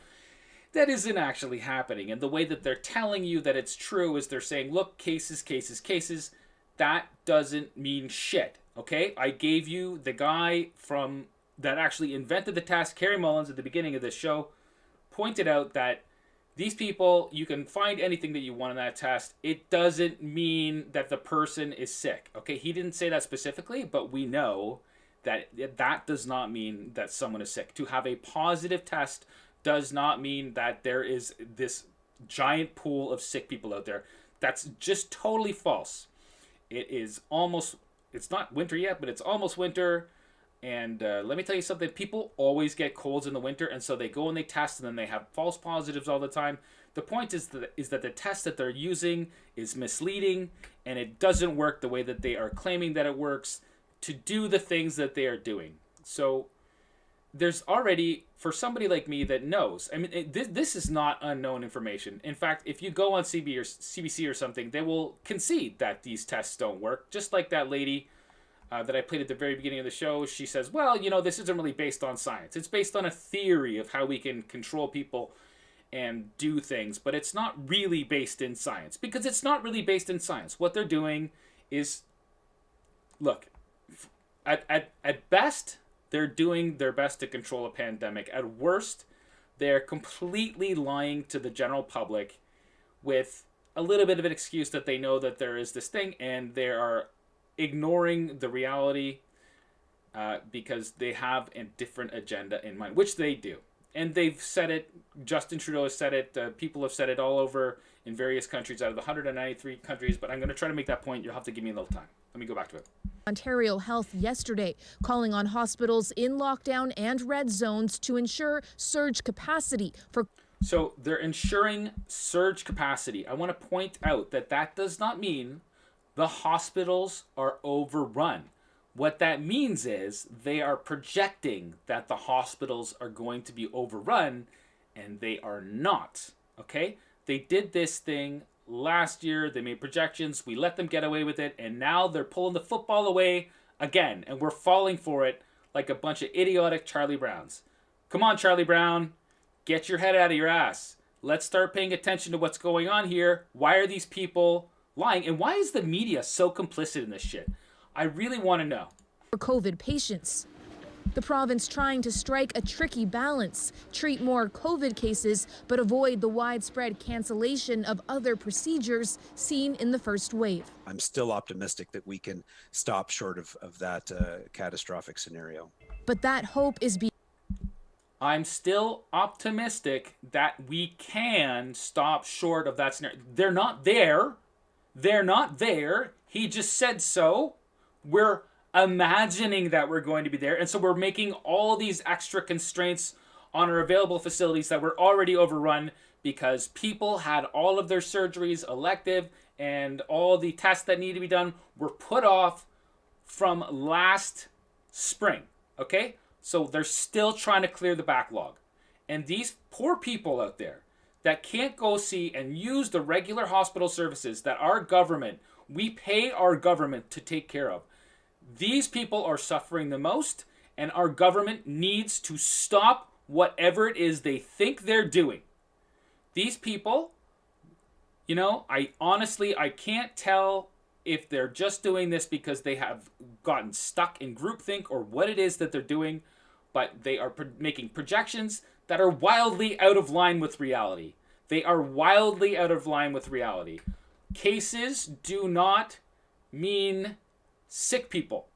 S: That isn't actually happening. And the way that they're telling you that it's true is they're saying, look, cases, cases, cases. That doesn't mean shit, okay? I gave you the guy from that actually invented the test, Kimmy Mullis, at the beginning of this show, pointed out that these people, you can find anything that you want in that test. It doesn't mean that the person is sick, okay? He didn't say that specifically, but we know that that does not mean that someone is sick. To have a positive test does not mean that there is this giant pool of sick people out there. That's just totally false. It is almost, it's not winter yet, but it's almost winter. And let me tell you something, people always get colds in the winter, and so they go and they test, and then they have false positives all the time. The point is that the test that they're using is misleading, and it doesn't work the way that they are claiming that it works to do the things that they are doing. So there's already, for somebody like me that knows, I mean, this is not unknown information. In fact, if you go on CBC or something, they will concede that these tests don't work. Just like that lady that I played at the very beginning of the show, she says, well, you know, this isn't really based on science. It's based on a theory of how we can control people and do things, but it's not really based in science, because it's not really based in science. What they're doing is, look, at best, they're doing their best to control a pandemic. At worst, they're completely lying to the general public with a little bit of an excuse that they know that there is this thing, and they are ignoring the reality because they have a different agenda in mind, which they do. And they've said it, Justin Trudeau has said it, people have said it all over in various countries out of the 193 countries, but I'm going to try to make that point. You'll have to give me a little time. Let me go back to it.
C: Ontario Health yesterday, calling on hospitals in lockdown and red zones to ensure surge capacity for.
S: So they're ensuring surge capacity. I want to point out that that does not mean the hospitals are overrun. What that means is they are projecting that the hospitals are going to be overrun, and they are not, okay? They did this thing last year. They made projections. We let them get away with it, and now they're pulling the football away again, and we're falling for it like a bunch of idiotic Charlie Browns. Come on, Charlie Brown. Get your head out of your ass. Let's start paying attention to what's going on here. Why are these people lying? And why is the media so complicit in this shit? I really want to know.
C: For COVID patients. The province trying to strike a tricky balance, treat more COVID cases, but avoid the widespread cancellation of other procedures seen in the first wave.
D: I'm still optimistic that we can stop short of that catastrophic scenario.
C: But that hope is
S: I'm still optimistic that we can stop short of that scenario. They're not there. They're not there. He just said so. We're imagining that we're going to be there. And so we're making all these extra constraints on our available facilities that were already overrun because people had all of their surgeries elective and all the tests that need to be done were put off from last spring. Okay? So they're still trying to clear the backlog. And these poor people out there that can't go see and use the regular hospital services that our government, we pay our government to take care of. These people are suffering the most, and our government needs to stop whatever it is they think they're doing. These people, you know, I can't tell if they're just doing this because they have gotten stuck in groupthink or what it is that they're doing, but they are making projections that are wildly out of line with reality. They are wildly out of line with reality. Cases do not mean sick people.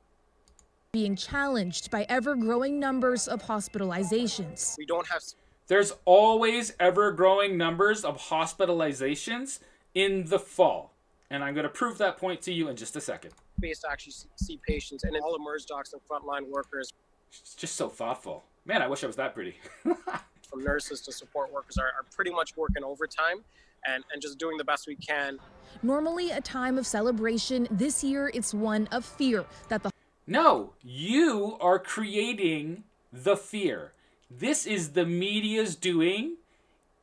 C: Being challenged by ever-growing numbers of hospitalizations.
F: We don't have...
S: There's always ever-growing numbers of hospitalizations in the fall. And I'm going to prove that point to you in just a second.
F: Space to actually see patients, and all emerge docs and frontline workers.
S: It's just so thoughtful. Man, I wish I was that pretty.
F: From nurses to support workers are pretty much working overtime and just doing the best we can.
C: Normally a time of celebration, this year it's one of fear that the...
S: No, you are creating the fear. This is the media's doing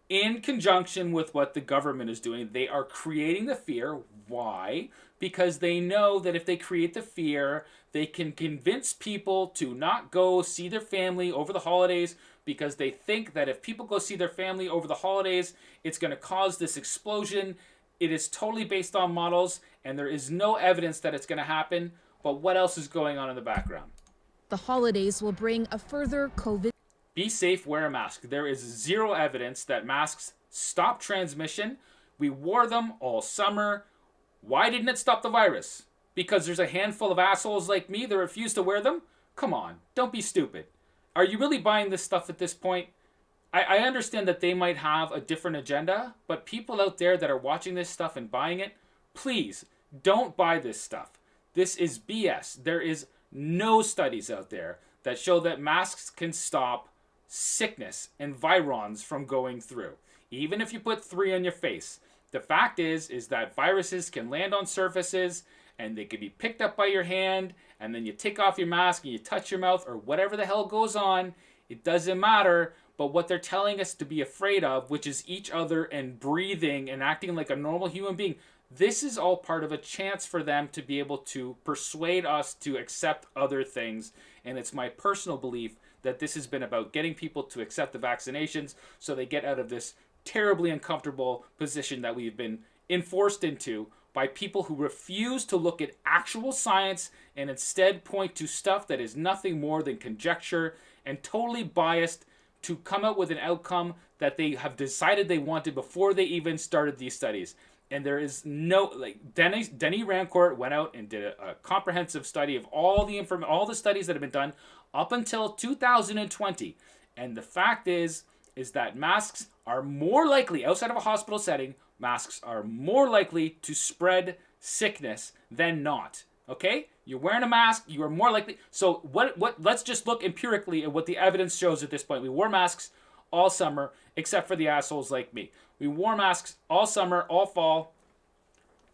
S: in conjunction with what the government is doing. They are creating the fear. Why? Because they know that if they create the fear, they can convince people to not go see their family over the holidays, because they think that if people go see their family over the holidays, it's going to cause this explosion. It is totally based on models, and there is no evidence that it's going to happen. But what else is going on in the background?
C: The holidays will bring a further COVID.
S: Be safe, wear a mask. There is zero evidence that masks stop transmission. We wore them all summer. Why didn't it stop the virus? Because there's a handful of assholes like me that refuse to wear them? Come on, don't be stupid. Are you really buying this stuff at this point? I understand that they might have a different agenda, but people out there that are watching this stuff and buying it, please don't buy this stuff. This is BS. There is no studies out there that show that masks can stop sickness and virons from going through. Even if you put 3 on your face. The fact is that viruses can land on surfaces and they can be picked up by your hand, and then you take off your mask and you touch your mouth or whatever the hell goes on. It doesn't matter. But what they're telling us to be afraid of, which is each other and breathing and acting like a normal human being, this is all part of a chance for them to be able to persuade us to accept other things. And it's my personal belief that this has been about getting people to accept the vaccinations so they get out of this terribly uncomfortable position that we've been enforced into by people who refuse to look at actual science and instead point to stuff that is nothing more than conjecture and totally biased to come out with an outcome that they have decided they wanted before they even started these studies. And there is no, like, Denny Rancourt went out and did a comprehensive study of all the studies that have been done up until 2020. And the fact is that masks are more likely, outside of a hospital setting, masks are more likely to spread sickness than not. Okay? You're wearing a mask, you are more likely. So let's just look empirically at what the evidence shows at this point. We wore masks all summer, except for the assholes like me. We wore masks all summer, all fall.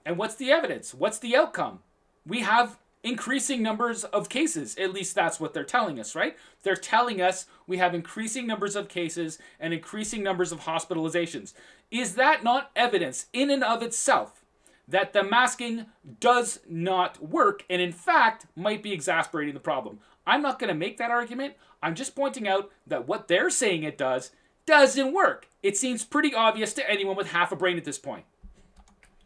S: And what's the evidence? What's the outcome? We have increasing numbers of cases. At least that's what they're telling us, right? They're telling us we have increasing numbers of cases and increasing numbers of hospitalizations. Is that not evidence in and of itself that the masking does not work and in fact might be exacerbating the problem? I'm not going to make that argument. I'm just pointing out that what they're saying it doesn't work. It seems pretty obvious to anyone with half a brain at this point.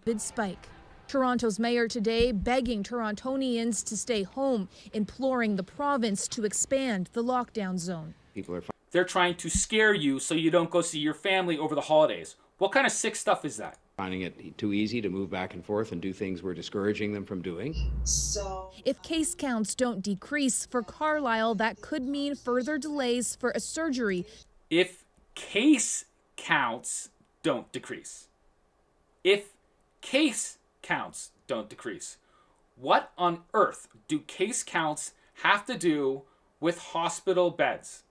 C: COVID spike. Toronto's mayor today begging Torontonians to stay home, imploring the province to expand the lockdown zone.
S: They're trying to scare you so you don't go see your family over the holidays. What kind of sick stuff is that?
H: Finding it too easy to move back and forth and do things we're discouraging them from doing.
B: So,
C: if case counts don't decrease for Carlisle, that could mean further delays for a surgery.
S: If case counts don't decrease. If case counts don't decrease. What on earth do case counts have to do with hospital beds?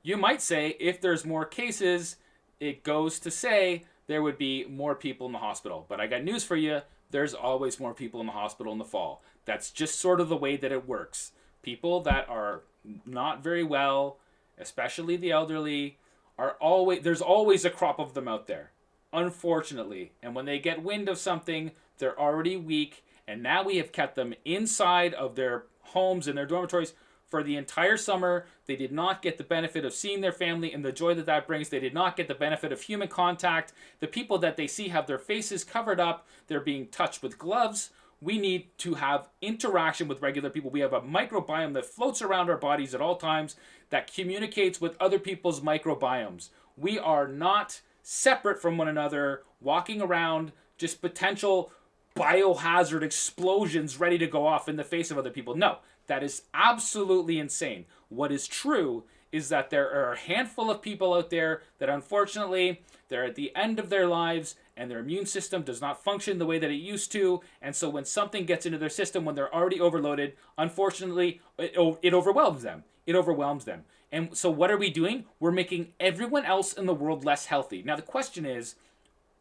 S: You might say if there's more cases, it goes to say there would be more people in the hospital. But I got news for you. There's always more people in the hospital in the fall. That's just sort of the way that it works. People that are not very well, especially the elderly, there's always a crop of them out there, unfortunately. And when they get wind of something, they're already weak. And now we have kept them inside of their homes and their dormitories for the entire summer. They did not get the benefit of seeing their family and the joy that that brings. They did not get the benefit of human contact. The people that they see have their faces covered up. They're being touched with gloves. We need to have interaction with regular people. We have a microbiome that floats around our bodies at all times that communicates with other people's microbiomes. We are not separate from one another, walking around just potential biohazard explosions ready to go off in the face of other people. No, that is absolutely insane. What is true is that there are a handful of people out there that unfortunately they're at the end of their lives and their immune system does not function the way that it used to. And so when something gets into their system, when they're already overloaded, unfortunately, it overwhelms them. It overwhelms them. And so what are we doing? We're making everyone else in the world less healthy. Now the question is,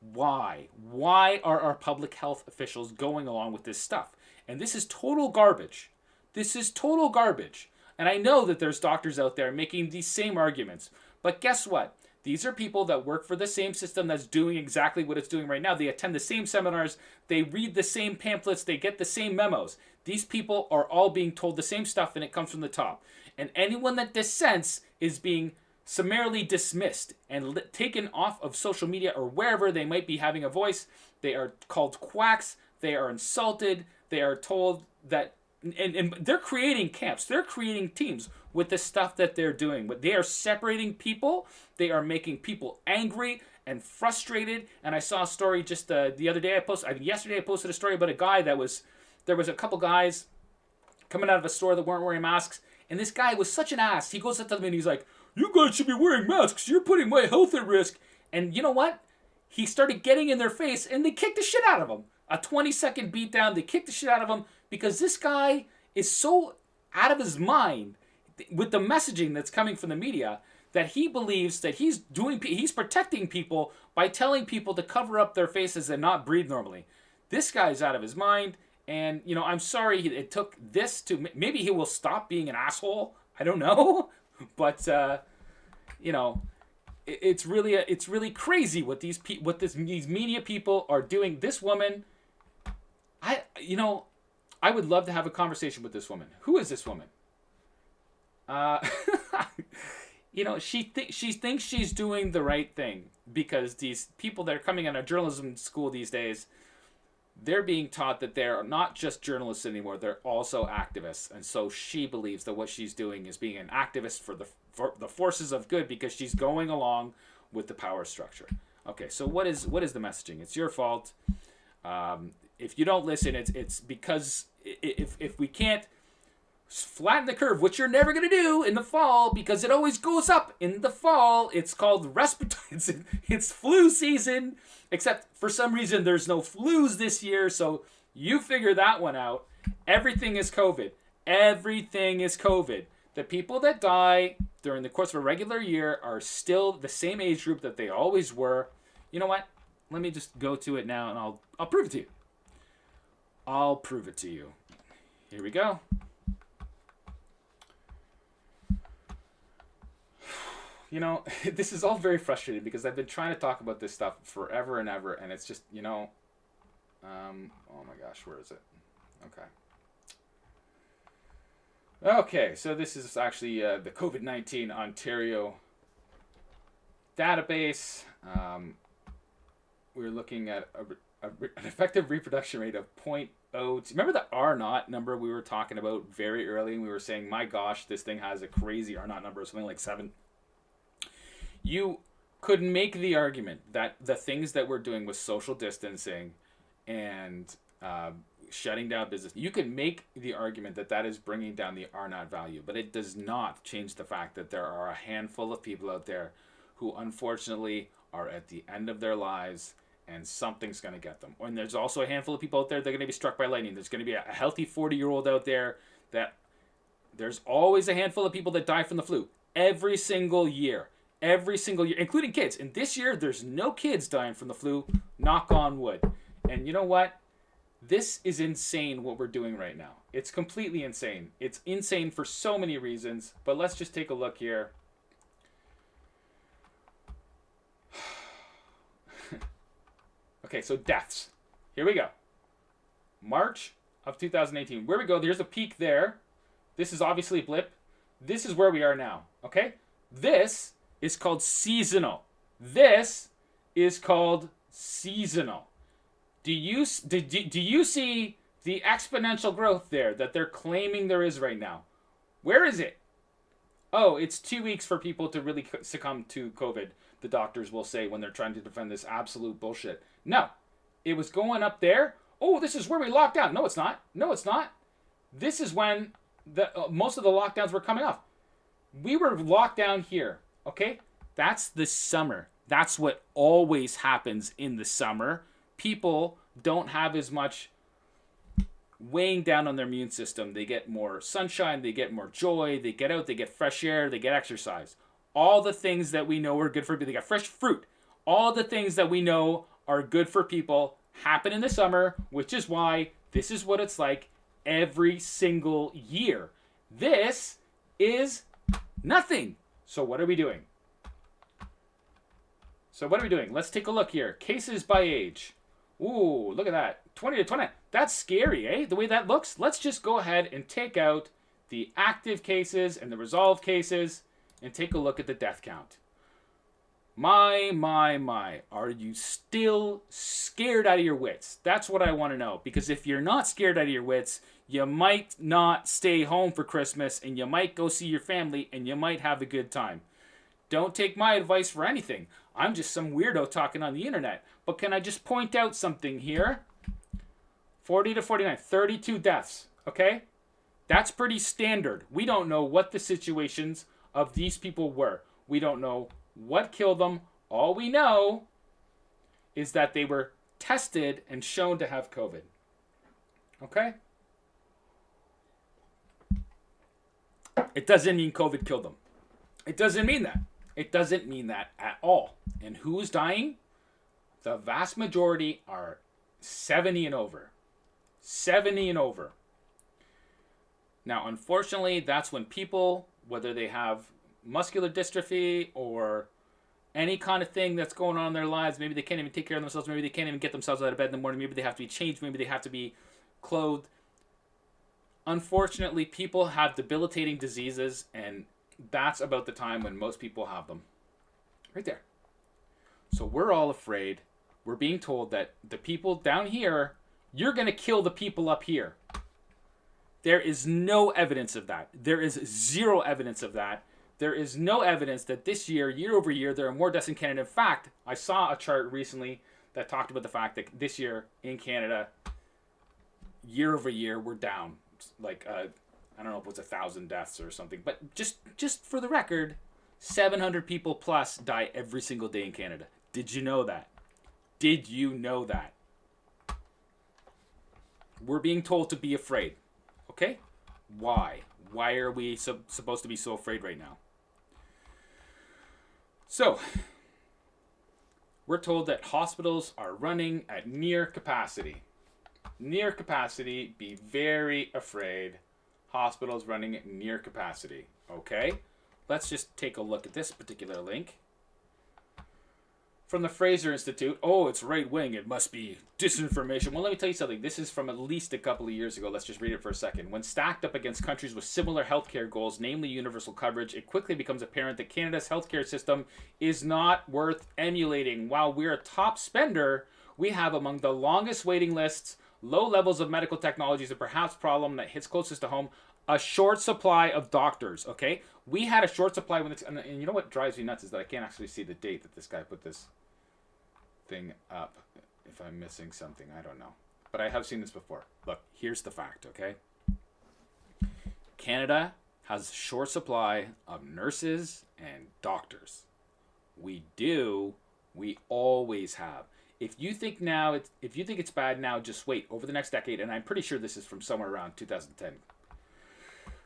S: why? Why are our public health officials going along with this stuff? And this is total garbage. This is total garbage. And I know that there's doctors out there making these same arguments. But guess what? These are people that work for the same system that's doing exactly what it's doing right now. They attend the same seminars. They read the same pamphlets. They get the same memos. These people are all being told the same stuff, and it comes from the top. And anyone that dissents is being summarily dismissed and taken off of social media or wherever they might be having a voice. They are called quacks. They are insulted. They are told that, and they're creating camps. They're creating teams with the stuff that they're doing. But they are separating people. They are making people angry and frustrated. And I saw a story just the other day. Yesterday I posted a story about a guy there was a couple guys coming out of a store that weren't wearing masks. And this guy was such an ass. He goes up to them and he's like, "You guys should be wearing masks. You're putting my health at risk." And you know what? He started getting in their face and they kicked the shit out of him. A 20-second beatdown. They kicked the shit out of him because this guy is so out of his mind with the messaging that's coming from the media that he believes that he's protecting people by telling people to cover up their faces and not breathe normally. This guy's out of his mind. And, you know, I'm sorry it took this to... Maybe he will stop being an asshole. I don't know. But, you know, it's really crazy what these media people are doing. This woman, I would love to have a conversation with this woman. Who is this woman? You know, she thinks she's doing the right thing because these people that are coming out of journalism school these days, they're being taught that they're not just journalists anymore, they're also activists. And so she believes that what she's doing is being an activist for the forces of good because she's going along with the power structure. Okay, so what is the messaging? It's your fault. If you don't listen, it's because if we can't flatten the curve, which you're never going to do in the fall because it always goes up in the fall. It's called respiratory. It's flu season. Except for some reason there's no flus this year, so you figure that one out. Everything is COVID. Everything is COVID. The people that die during the course of a regular year are still the same age group that they always were. You know what? Let me just go to it now and I'll prove it to you. I'll prove it to you. Here we go. You know, this is all very frustrating because I've been trying to talk about this stuff forever and ever, and it's just, you know, oh my gosh, where is it? Okay, so this is actually the COVID-19 Ontario database. We're looking at an effective reproduction rate of 0.02. Remember the R0 number we were talking about very early, and we were saying, my gosh, this thing has a crazy R0 number, something like 7. You could make the argument that the things that we're doing with social distancing and shutting down business, you could make the argument that that is bringing down the R0 value, but it does not change the fact that there are a handful of people out there who unfortunately are at the end of their lives and something's going to get them. And there's also a handful of people out there that are going to be struck by lightning. There's going to be a healthy 40-year-old out there that there's always a handful of people that die from the flu every single year. Every single year, including kids. And this year, there's no kids dying from the flu. Knock on wood. And you know what? This is insane what we're doing right now. It's completely insane. It's insane for so many reasons. But let's just take a look here. Okay, so deaths. Here we go. March of 2018. Where we go, there's a peak there. This is obviously a blip. This is where we are now. Okay? This is called seasonal. This is called seasonal. Do you see the exponential growth there that they're claiming there is right now? Where is it? Oh, it's 2 weeks for people to really succumb to COVID, the doctors will say when they're trying to defend this absolute bullshit. No, It was going up there. Oh, this is where we locked down. No, it's not. No, it's not. This is when most of the lockdowns were coming off. We were locked down here, okay? That's the summer. That's what always happens in the summer. People don't have as much weighing down on their immune system. They get more sunshine, they get more joy, they get out, they get fresh air, they get exercise. All the things that we know are good for people. They got fresh fruit. All the things that we know are good for people happen in the summer, which is why this is what it's like every single year. This is nothing. So what are we doing? Let's take a look here. Cases by age. Ooh, look at that. 20 to 29. That's scary, eh? The way that looks. Let's just go ahead and take out the active cases and the resolved cases and take a look at the death count. My. Are you still scared out of your wits? That's what I want to know. Because if you're not scared out of your wits, you might not stay home for Christmas and you might go see your family and you might have a good time. Don't take my advice for anything. I'm just some weirdo talking on the internet. But can I just point out something here? 40 to 49, 32 deaths, okay? That's pretty standard. We don't know what the situations of these people were. We don't know what killed them. All we know is that they were tested and shown to have COVID. Okay? It doesn't mean COVID killed them. It doesn't mean that. It doesn't mean that at all. And who's dying? The vast majority are 70 and over. 70 and over. Now, unfortunately, that's when people, whether they have muscular dystrophy or any kind of thing that's going on in their lives, maybe they can't even take care of themselves, maybe they can't even get themselves out of bed in the morning, maybe they have to be changed, maybe they have to be clothed. Unfortunately, people have debilitating diseases, and that's about the time when most people have them. Right there. So we're all afraid. We're being told that the people down here, you're going to kill the people up here. There is no evidence of that. There is zero evidence of that. There is no evidence that this year over year, there are more deaths in Canada. In fact, I saw a chart recently that talked about the fact that this year in Canada, year over year, we're down. Like, I don't know if it was 1,000 deaths or something. But just for the record, 700 people plus die every single day in Canada. Did you know that? Did you know that? We're being told to be afraid. Okay? Why? Why are we supposed to be so afraid right now? So, we're told that hospitals are running at near capacity. Near capacity, be very afraid. Hospitals running at near capacity. Okay? Let's just take a look at this particular link. From the Fraser Institute. Oh, it's right-wing. It must be disinformation. Well, let me tell you something. This is from at least a couple of years ago. Let's just read it for a second. When stacked up against countries with similar healthcare goals, namely universal coverage, it quickly becomes apparent that Canada's healthcare system is not worth emulating. While we're a top spender, we have among the longest waiting lists, low levels of medical technologies, and perhaps problem that hits closest to home, a short supply of doctors, okay? We had a short supply when it's, and you know what drives me nuts is that I can't actually see the date that this guy put this thing up. If I'm missing something, I don't know. But I have seen this before. Look, here's the fact, okay? Canada has a short supply of nurses and doctors. We do. We always have. If you think it's bad now, just wait over the next decade, and I'm pretty sure this is from somewhere around 2010.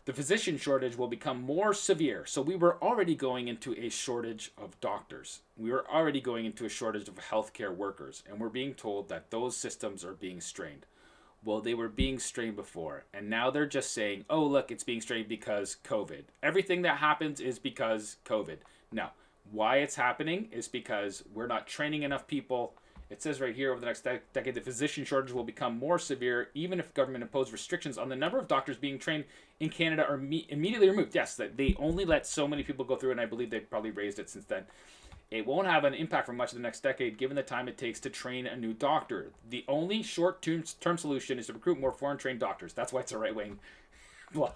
S: The physician shortage will become more severe. So we were already going into a shortage of doctors. We were already going into a shortage of healthcare workers. And we're being told that those systems are being strained. Well, they were being strained before. And now they're just saying, oh, look, it's being strained because COVID. Everything that happens is because COVID. No. Why it's happening is because we're not training enough people. It says right here, over the next decade, the physician shortage will become more severe, even if government imposed restrictions on the number of doctors being trained in Canada are immediately removed. Yes, that they only let so many people go through, and I believe they've probably raised it since then. It won't have an impact for much of the next decade, given the time it takes to train a new doctor. The only short-term solution is to recruit more foreign-trained doctors. That's why it's a right-wing blog.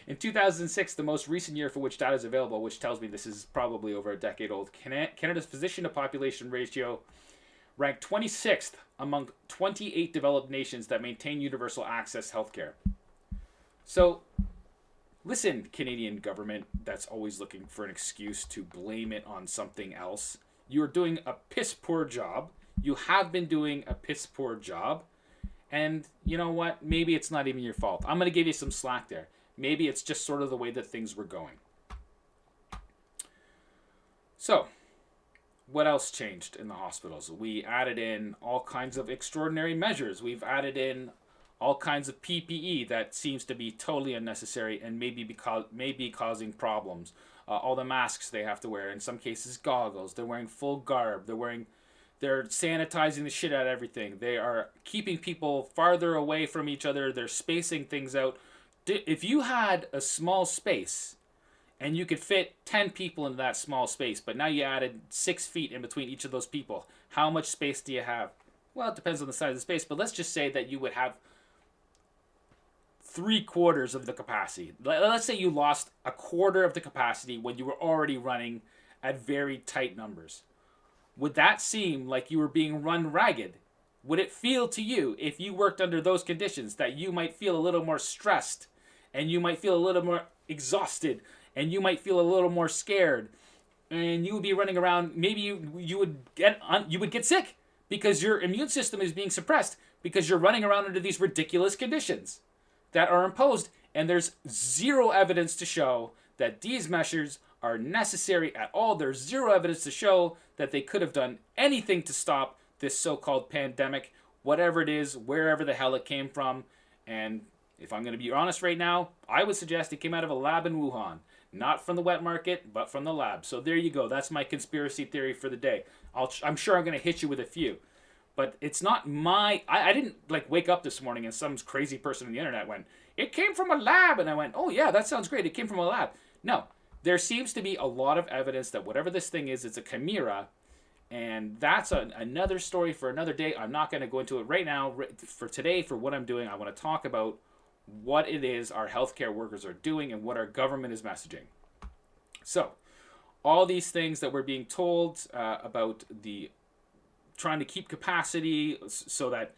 S: In 2006, the most recent year for which data is available, which tells me this is probably over a decade old, Canada's physician-to-population ratio ranked 26th among 28 developed nations that maintain universal access healthcare. So, listen, Canadian government that's always looking for an excuse to blame it on something else. You're doing a piss poor job. You have been doing a piss poor job. And you know what? Maybe it's not even your fault. I'm going to give you some slack there. Maybe it's just sort of the way that things were going. So, what else changed in the hospitals? We added in all kinds of extraordinary measures. We've added in all kinds of PPE that seems to be totally unnecessary and may be causing problems. All the masks they have to wear, in some cases goggles. They're wearing full garb. They're sanitizing the shit out of everything. They are keeping people farther away from each other. They're spacing things out. If you had a small space and you could fit 10 people into that small space, but now you added 6 feet in between each of those people, how much space do you have? Well, it depends on the size of the space, but let's just say that you would have 3/4 of the capacity. Let's say you lost 1/4 of the capacity when you were already running at very tight numbers. Would that seem like you were being run ragged? Would it feel to you, if you worked under those conditions, that you might feel a little more stressed, and you might feel a little more exhausted, and you might feel a little more scared, and you would be running around? Maybe you would get sick because your immune system is being suppressed because you're running around under these ridiculous conditions that are imposed, and there's zero evidence to show that these measures are necessary at all. There's zero evidence to show that they could have done anything to stop this so-called pandemic, whatever it is, wherever the hell it came from. And if I'm going to be honest right now, I would suggest it came out of a lab in Wuhan. Not from the wet market, but from the lab. So there you go. That's my conspiracy theory for the day. I'm sure I'm going to hit you with a few. But it's not my... I didn't wake up this morning and some crazy person on the internet went, "It came from a lab." And I went, "Oh yeah, that sounds great. It came from a lab." No. There seems to be a lot of evidence that whatever this thing is, it's a chimera. And that's another story for another day. I'm not going to go into it right now. For today, for what I'm doing, I want to talk about what it is our healthcare workers are doing and what our government is messaging. So, all these things that we're being told about the trying to keep capacity so that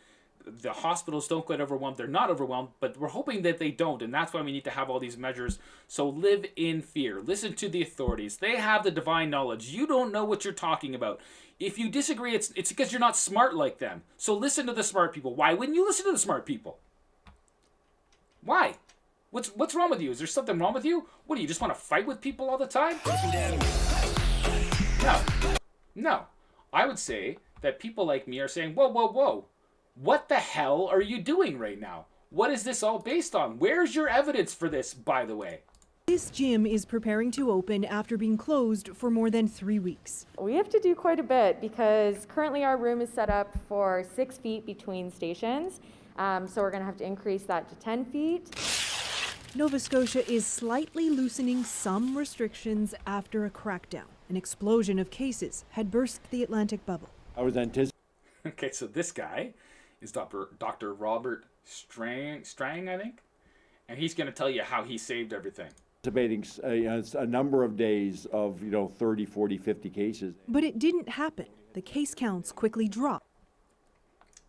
S: the hospitals don't get overwhelmed. They're not overwhelmed, but we're hoping that they don't, and that's why we need to have all these measures. So live in fear. Listen to the authorities. They have the divine knowledge. You don't know what you're talking about. If you disagree, it's because you're not smart like them. So listen to the smart people. Why wouldn't you listen to the smart people? Why? What's wrong with you? Is there something wrong with you? What, do you just want to fight with people all the time? No. I would say that people like me are saying, whoa. What the hell are you doing right now? What is this all based on? Where's your evidence for this, by the way?
J: This gym is preparing to open after being closed for more than 3 weeks.
K: We have to do quite a bit because currently our room is set up for 6 feet between stations. So we're going to have to increase that to 10 feet.
J: Nova Scotia is slightly loosening some restrictions after a crackdown. An explosion of cases had burst the Atlantic bubble.
S: I was anticipating. Okay, so this guy is Dr. Robert Strang, I think, and he's going to tell you how he saved everything.
L: Anticipating a number of days of 30, 40, 50 cases.
J: But it didn't happen. The case counts quickly dropped.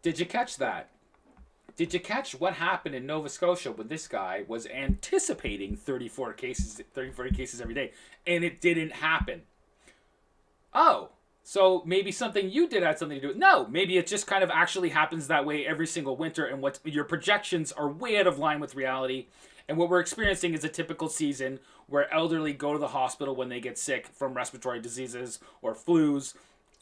S: Did you catch that? Did you catch what happened in Nova Scotia when this guy was anticipating 34 cases every day, and it didn't happen? Oh. So maybe something you did had something to do with it. No, maybe it just kind of actually happens that way every single winter, and what your projections are way out of line with reality. And what we're experiencing is a typical season where elderly go to the hospital when they get sick from respiratory diseases or flus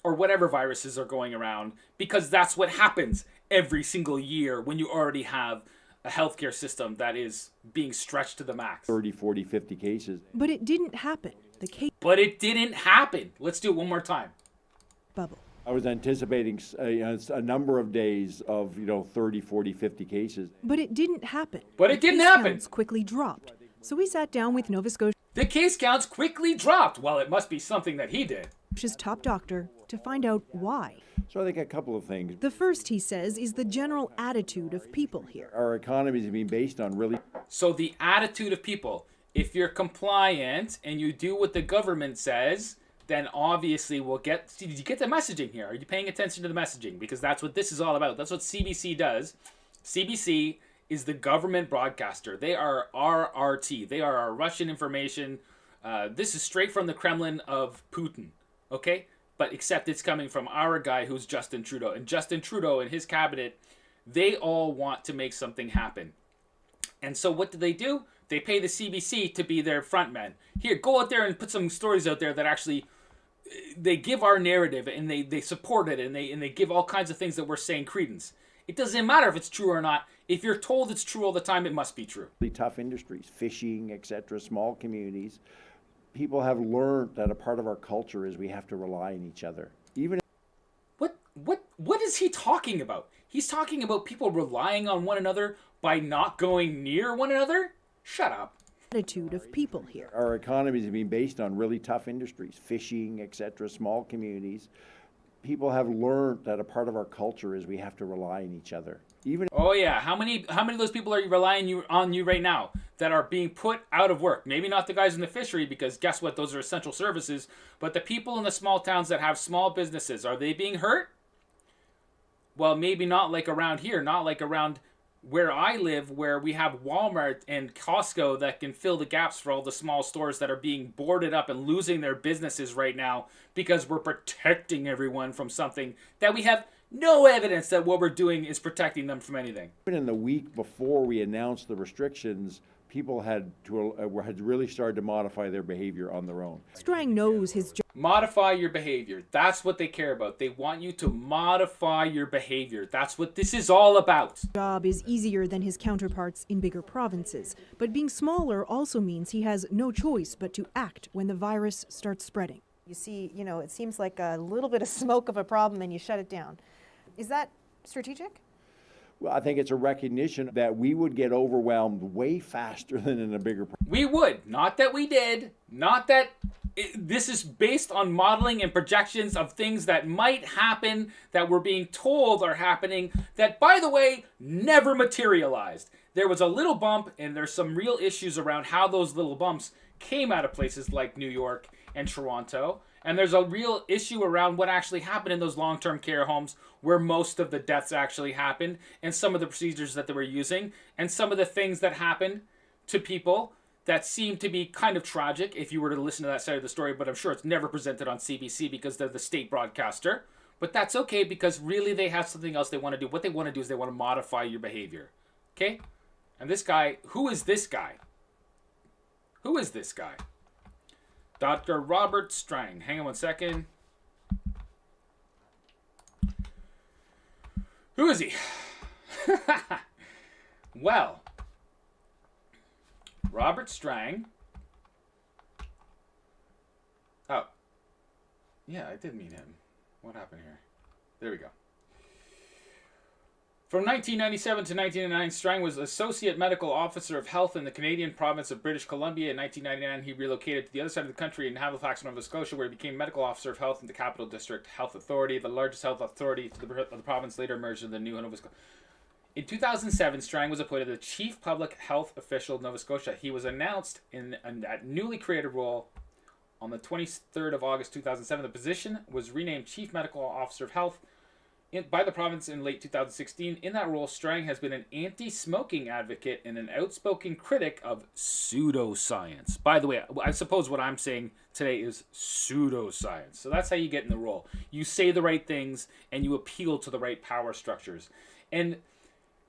S: or whatever viruses are going around, because that's what happens every single year when you already have a healthcare system that is being stretched to the max.
L: 30, 40, 50 cases.
J: But it didn't happen.
S: But it didn't happen. Let's do it one more time.
J: Bubble.
L: I was anticipating a number of days of 30, 40, 50 cases.
J: But it didn't happen.
S: But it didn't happen.
J: Counts quickly dropped. So we sat down with Nova Scotia.
S: The case counts quickly dropped. Well, it must be something that he did.
J: Scotia's top doctor to find out why.
L: So I think a couple of things.
J: The first, he says, is the general attitude of people here.
L: Our economy is being based on really.
S: So the attitude of people. If you're compliant and you do what the government says, then obviously we'll get... See, did you get the messaging here? Are you paying attention to the messaging? Because that's what this is all about. That's what CBC does. CBC is the government broadcaster. They are RRT. They are our Russian information. This is straight from the Kremlin of Putin, okay? But except it's coming from our guy who's Justin Trudeau. And Justin Trudeau and his cabinet, they all want to make something happen. And so what do? They pay the CBC to be their front men. Here, go out there and put some stories out there that actually... They give our narrative and they support it and they give all kinds of things that we're saying credence. It doesn't matter if it's true or not. If you're told it's true all the time, it must be true.
L: Tough industries, fishing, etc., small communities. People have learned that a part of our culture is we have to rely on each other. Even
S: What is he talking about? He's talking about people relying on one another by not going near one another? Shut up.
J: Attitude of people here.
L: Our economies have been based on really tough industries, fishing, etc., small communities. People have learned that a part of our culture is we have to rely on each other.
S: Oh yeah, how many of those people are relying on you right now that are being put out of work? Maybe not the guys in the fishery, because guess what? Those are essential services. But the people in the small towns that have small businesses, are they being hurt? Well, maybe not like around here, not like around where I live, where we have Walmart and Costco that can fill the gaps for all the small stores that are being boarded up and losing their businesses right now because we're protecting everyone from something that we have no evidence that what we're doing is protecting them from anything.
L: Even in the week before we announced the restrictions, people had really started to modify their behavior on their own.
J: Strang knows his job.
S: Modify your behavior. That's what they care about. They want you to modify your behavior. That's what this is all about.
J: Job is easier than his counterparts in bigger provinces, but being smaller also means he has no choice but to act when the virus starts spreading.
G: You see, it seems like a little bit of smoke of a problem and you shut it down. Is that strategic?
L: Well, I think it's a recognition that we would get overwhelmed way faster than in a bigger...
S: We would. Not that we did. Not that... This is based on modeling and projections of things that might happen, that we're being told are happening, that, by the way, never materialized. There was a little bump, and there's some real issues around how those little bumps came out of places like New York and Toronto. And there's a real issue around what actually happened in those long-term care homes where most of the deaths actually happened, and some of the procedures that they were using, and some of the things that happened to people that seem to be kind of tragic if you were to listen to that side of the story, but I'm sure it's never presented on CBC because they're the state broadcaster. But that's okay, because really they have something else they want to do. What they want to do is they want to modify your behavior. Okay? And this guy, who is this guy? Who is this guy? Dr. Robert Strang. Hang on one second. Who is he? Well, Robert Strang. Oh. Yeah, I did meet him. What happened here? There we go. From 1997 to 1999, Strang was Associate Medical Officer of Health in the Canadian province of British Columbia. In 1999, he relocated to the other side of the country in Halifax, Nova Scotia, where he became Medical Officer of Health in the Capital District Health Authority, the largest health authority of the province, later merged into the new Nova Scotia. In 2007, Strang was appointed the Chief Public Health Official of Nova Scotia. He was announced in that newly created role on the 23rd of August 2007. The position was renamed Chief Medical Officer of Health by the province in late 2016. In that role, Strang has been an anti-smoking advocate and an outspoken critic of pseudoscience. By the way, I suppose what I'm saying today is pseudoscience. So that's how you get in the role. You say the right things and you appeal to the right power structures. And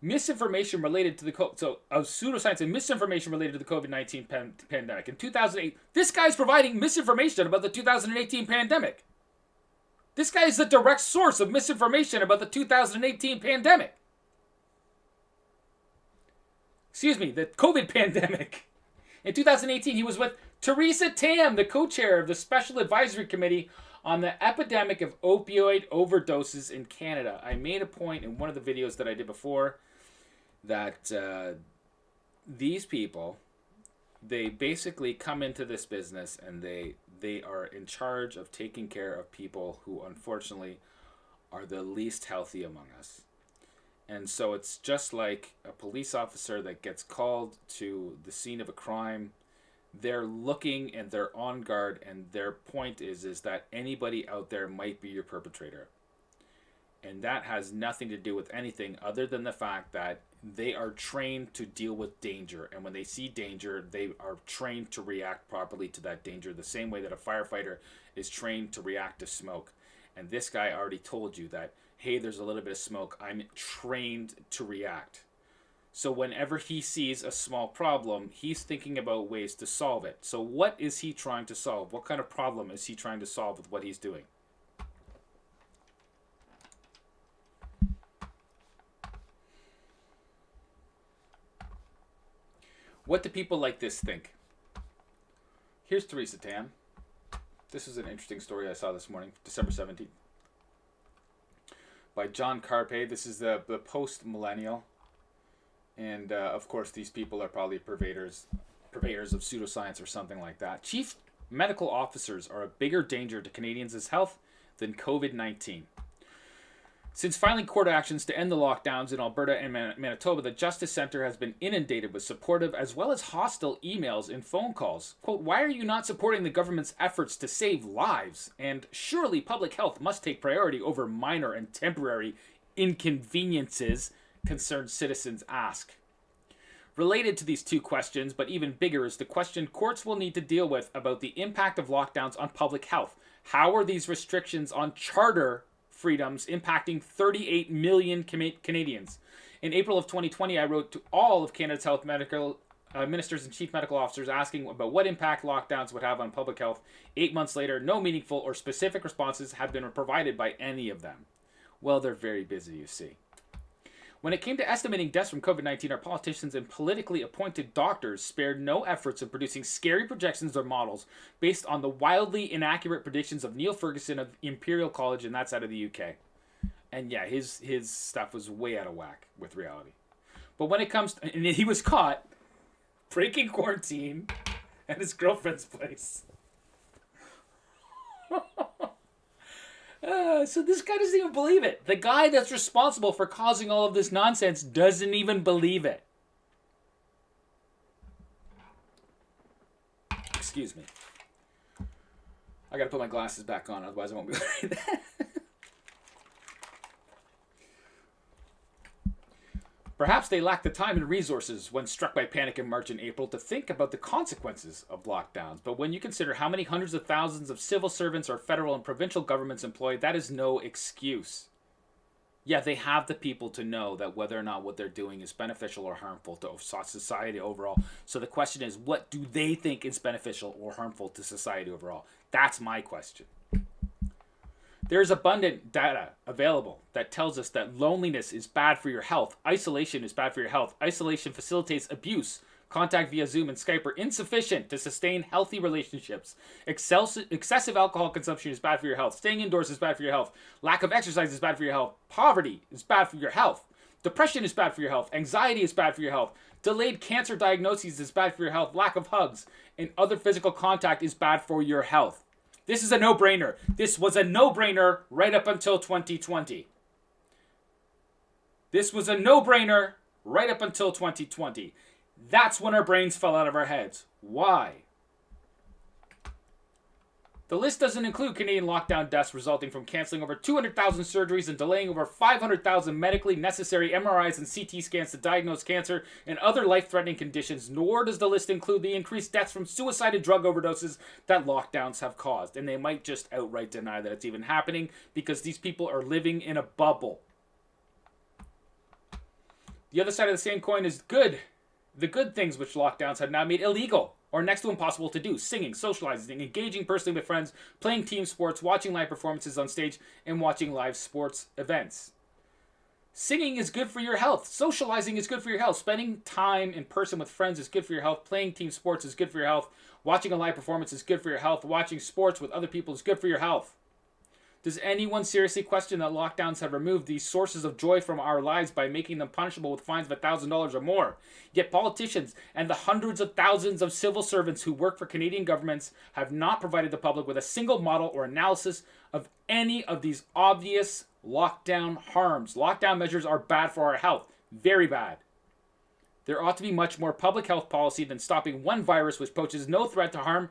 S: misinformation related to the pseudoscience and misinformation related to the COVID-19 pandemic. In 2008, this guy's providing misinformation about the 2018 pandemic. This guy is the direct source of misinformation about the 2018 pandemic. Excuse me, the COVID pandemic. In 2018, he was with Theresa Tam, the co-chair of the Special Advisory Committee on the epidemic of opioid overdoses in Canada. I made a point in one of the videos that I did before that these people, they basically come into this business and they are in charge of taking care of people who unfortunately are the least healthy among us. And so it's just like a police officer that gets called to the scene of a crime. they're looking and they're on guard, and their point is that anybody out there might be your perpetrator. And that has nothing to do with anything other than the fact that they are trained to deal with danger. And when they see danger, they are trained to react properly to that danger, the same way that a firefighter is trained to react to smoke. And this guy already told you that, hey, there's a little bit of smoke. I'm trained to react. So whenever he sees a small problem, he's thinking about ways to solve it. So what is he trying to solve? What kind of problem is he trying to solve with what he's doing? What do people like this think? Here's Theresa Tam. This is an interesting story I saw this morning, December 17th. By John Carpe. This is the post-millennial. And of course, these people are probably purveyors of pseudoscience or something like that. Chief medical officers are a bigger danger to Canadians' health than COVID-19. Since filing court actions to end the lockdowns in Alberta and Manitoba, the Justice Centre has been inundated with supportive as well as hostile emails and phone calls. Quote, why are you not supporting the government's efforts to save lives? And surely public health must take priority over minor and temporary inconveniences, concerned citizens ask. Related to these two questions, but even bigger, is the question courts will need to deal with about the impact of lockdowns on public health. How are these restrictions on charter freedoms impacting 38 million Canadians? In April of 2020, I wrote to all of Canada's health medical ministers and chief medical officers asking about what impact lockdowns would have on public health. 8 months later, no meaningful or specific responses have been provided by any of them. Well, they're very busy, you see. When it came to estimating deaths from COVID-19, our politicians and politically appointed doctors spared no efforts in producing scary projections or models based on the wildly inaccurate predictions of Neil Ferguson of Imperial College and that side of the UK. And yeah, his stuff was way out of whack with reality. But when it comes to, and he was caught breaking quarantine at his girlfriend's place. So this guy doesn't even believe it. The guy that's responsible for causing all of this nonsense doesn't even believe it. Excuse me. I gotta put my glasses back on, otherwise I won't be able to read that. Perhaps they lack the time and resources when struck by panic in March and April to think about the consequences of lockdowns. But when you consider how many hundreds of thousands of civil servants or federal and provincial governments employed, that is no excuse. Yeah, they have the people to know that whether or not what they're doing is beneficial or harmful to society overall. So the question is, what do they think is beneficial or harmful to society overall? That's my question. There's abundant data available that tells us that loneliness is bad for your health. Isolation is bad for your health. Isolation facilitates abuse. Contact via Zoom and Skype are insufficient to sustain healthy relationships. Excessive alcohol consumption is bad for your health. Staying indoors is bad for your health. Lack of exercise is bad for your health. Poverty is bad for your health. Depression is bad for your health. Anxiety is bad for your health. Delayed cancer diagnoses is bad for your health. Lack of hugs and other physical contact is bad for your health. This is a no-brainer. This was a no-brainer right up until 2020. This was a no-brainer right up until 2020. That's when our brains fell out of our heads. Why? The list doesn't include Canadian lockdown deaths resulting from cancelling over 200,000 surgeries and delaying over 500,000 medically necessary MRIs and CT scans to diagnose cancer and other life-threatening conditions, nor does the list include the increased deaths from suicide and drug overdoses that lockdowns have caused. And they might just outright deny that it's even happening because these people are living in a bubble. The other side of the same coin is good. The good things which lockdowns have now made illegal or next to impossible to do: singing, socializing, engaging personally with friends, playing team sports, watching live performances on stage, and watching live sports events. Singing is good for your health. Socializing is good for your health. Spending time in person with friends is good for your health. Playing team sports is good for your health. Watching a live performance is good for your health. Watching sports with other people is good for your health. Does anyone seriously question that lockdowns have removed these sources of joy from our lives by making them punishable with fines of $1,000 or more? Yet politicians and the hundreds of thousands of civil servants who work for Canadian governments have not provided the public with a single model or analysis of any of these obvious lockdown harms. Lockdown measures are bad for our health. Very bad. There ought to be much more public health policy than stopping one virus which poses no threat to harm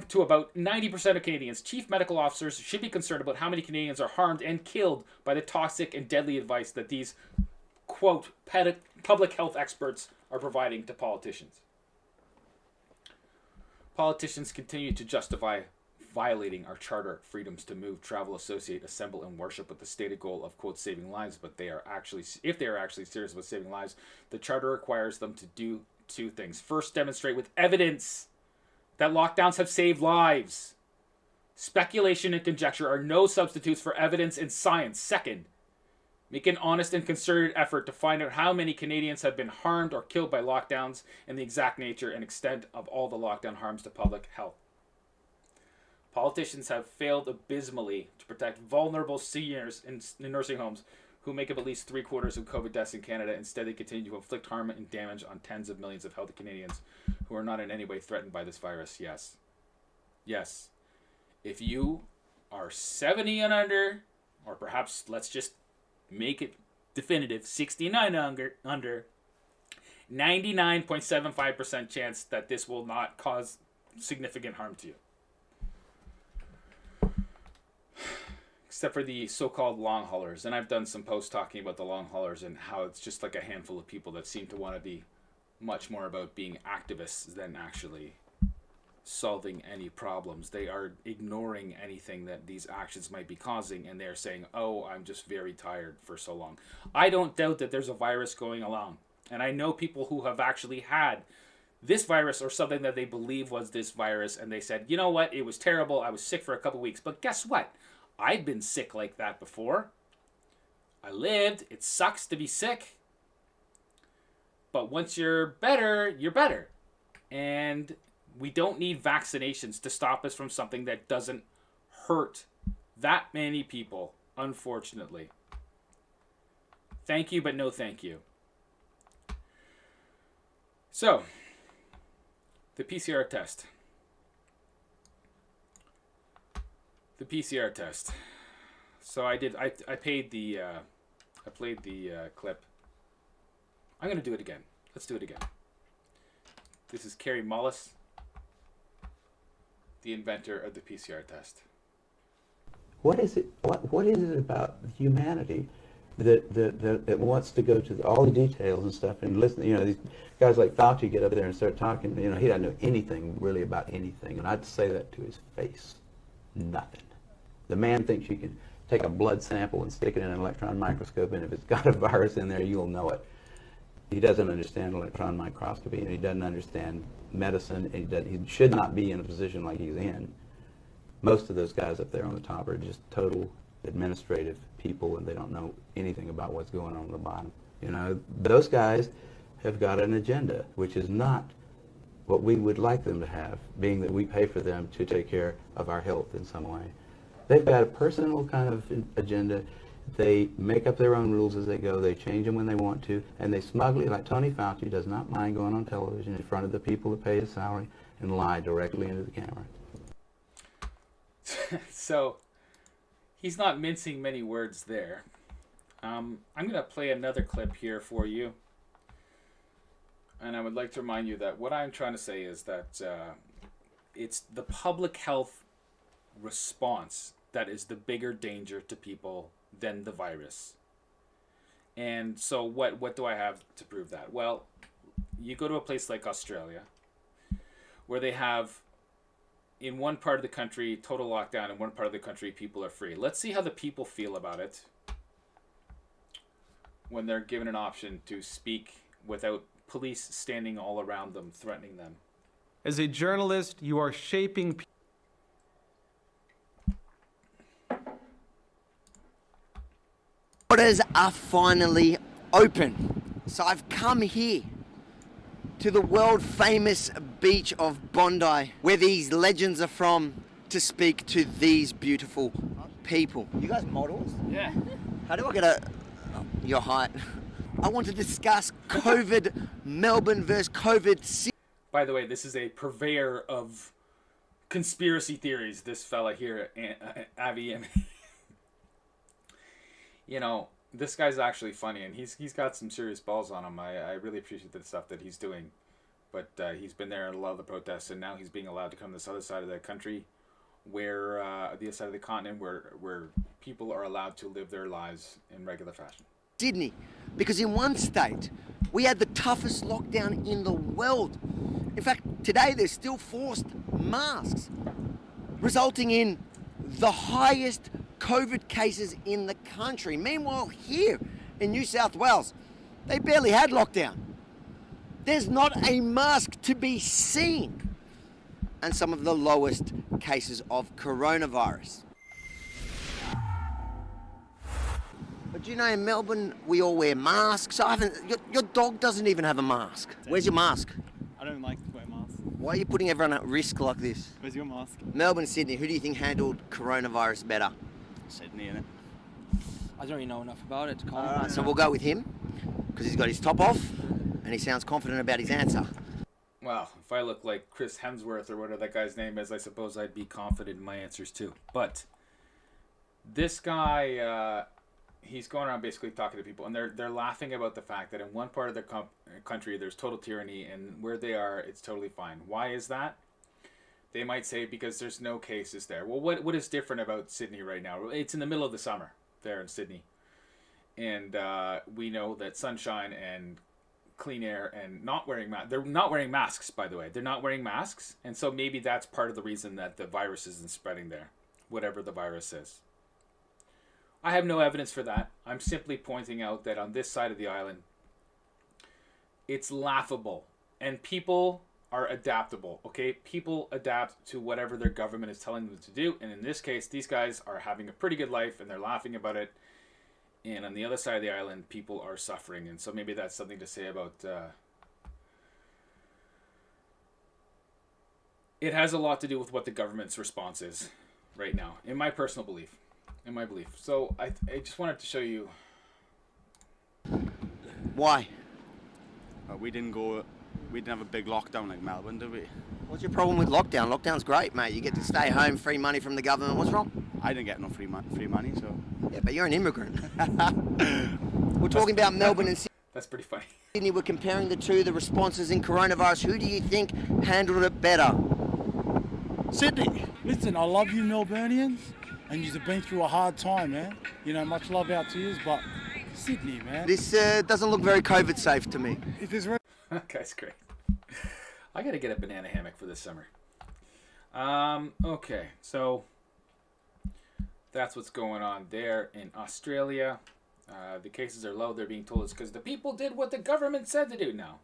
S: to about 90% of Canadians. Chief medical officers should be concerned about how many Canadians are harmed and killed by the toxic and deadly advice that these, quote, public health experts are providing to politicians. Politicians continue to justify violating our charter freedoms to move, travel, associate, assemble, and worship with the stated goal of, quote, saving lives. But if they are actually serious about saving lives, the charter requires them to do two things. First, demonstrate with evidence that lockdowns have saved lives. Speculation and conjecture are no substitutes for evidence and science. Second, make an honest and concerted effort to find out how many Canadians have been harmed or killed by lockdowns and the exact nature and extent of all the lockdown harms to public health. Politicians have failed abysmally to protect vulnerable seniors in nursing homes who make up at least 3/4 of COVID deaths in Canada. Instead, they continue to inflict harm and damage on tens of millions of healthy Canadians who are not in any way threatened by this virus. Yes. Yes. If you are 70 and under, or perhaps let's just make it definitive, 69 under, 99.75% chance that this will not cause significant harm to you. Except for the so-called long haulers. And I've done some posts talking about the long haulers and how it's just like a handful of people that seem to want to be much more about being activists than actually solving any problems. They are ignoring anything that these actions might be causing, and they're saying, oh, I'm just very tired for so long. I don't doubt that there's a virus going along. And I know people who have actually had this virus or something that they believe was this virus, and they said, you know what, it was terrible, I was sick for a couple weeks. But guess what? I've been sick like that before. I lived. It sucks to be sick. But once you're better, you're better. And we don't need vaccinations to stop us from something that doesn't hurt that many people, unfortunately. Thank you, but no thank you. So, the PCR test. The PCR test. So I played the clip. I'm going to do it again. Let's do it again. This is Kimmy Mullis, the inventor of the PCR test.
Q: What is it? What is it about humanity that wants to go to all the details and stuff and listen? You know, these guys like Falco get up there and start talking. You know, he doesn't know anything really about anything, and I'd say that to his face. Nothing. The man thinks you can take a blood sample and stick it in an electron microscope, and if it's got a virus in there, you'll know it. He doesn't understand electron microscopy, and he doesn't understand medicine, and he should not be in a position like he's in. Most of those guys up there on the top are just total administrative people, and they don't know anything about what's going on at the bottom. You know, those guys have got an agenda, which is not what we would like them to have, being that we pay for them to take care of our health in some way. They've got a personal kind of agenda. They make up their own rules as they go. They change them when they want to, and they smugly, like Tony Fauci, does not mind going on television in front of the people that pay his salary and lie directly into the camera.
S: So, he's not mincing many words there. I'm going to play another clip here for you. And I would like to remind you that what I'm trying to say is that it's the public health response that is the bigger danger to people than the virus. And so what do I have to prove that? Well, you go to a place like Australia, where they have, in one part of the country, total lockdown, in one part of the country, people are free. Let's see how the people feel about it when they're given an option to speak without police standing all around them, threatening them.
M: As a journalist, you are shaping...
N: Borders are finally open. So I've come here to the world famous beach of Bondi, where these legends are from, to speak to these beautiful people. You guys models?
S: Yeah.
N: How do I get your height? I want to discuss COVID Melbourne versus COVID.
S: By the way, this is a purveyor of conspiracy theories, this fella here, Avi. You know, this guy's actually funny, and he's got some serious balls on him. I really appreciate the stuff that he's doing. But he's been there at a lot of the protests, and now he's being allowed to come to this other side of the country, where the other side of the continent, where people are allowed to live their lives in regular fashion.
N: Sydney, because in one state, we had the toughest lockdown in the world. In fact, today there's still forced masks, resulting in the highest COVID cases in the country. Meanwhile, here in New South Wales, they barely had lockdown. There's not a mask to be seen. And some of the lowest cases of coronavirus. But you know, in Melbourne, we all wear masks. Your dog doesn't even have a mask. Where's your mask?
E: I don't like to wear masks.
N: Why are you putting everyone at risk like this?
E: Where's your mask?
N: Melbourne, Sydney, who do you think handled coronavirus better?
E: Sydney, innit? I don't really know enough about it to comment.
N: All right, so we'll go with him, because he's got his top off, and he sounds confident about his answer.
S: Well, if I look like Chris Hemsworth or whatever that guy's name is, I suppose I'd be confident in my answers too. But this guy, he's going around basically talking to people, and they're laughing about the fact that in one part of their country there's total tyranny, and where they are, it's totally fine. Why is that? They might say because there's no cases there. Well, what is different about Sydney right now? It's in the middle of the summer there in Sydney, and we know that sunshine and clean air and not wearing masks. They're not wearing masks, by the way. They're not wearing masks, and so maybe that's part of the reason that the virus isn't spreading there, whatever the virus is. I have no evidence for that. I'm simply pointing out that on this side of the island, it's laughable, and people are adaptable, okay? People adapt to whatever their government is telling them to do, and in this case, these guys are having a pretty good life, and they're laughing about it. And on the other side of the island, people are suffering. And so maybe that's something to say about... it has a lot to do with what the government's response is right now, in my personal belief. So I just wanted to show you...
N: Why?
E: We didn't have a big lockdown like Melbourne, did we?
N: What's your problem with lockdown? Lockdown's great, mate. You get to stay home, free money from the government. What's wrong?
E: I didn't get no free money, so...
N: Yeah, but you're an immigrant. We're talking about Melbourne and Sydney.
S: That's pretty funny.
N: Sydney, we're comparing the two, the responses in coronavirus. Who do you think handled it better?
O: Sydney. Listen, I love you Melburnians, and you've been through a hard time, man. You know, much love out to you, but Sydney, man.
N: This doesn't look very COVID safe to me.
S: That guy's great. I gotta get a banana hammock for this summer. Okay, so that's what's going on there in Australia. The cases are low. They're being told it's because the people did what the government said to do. No.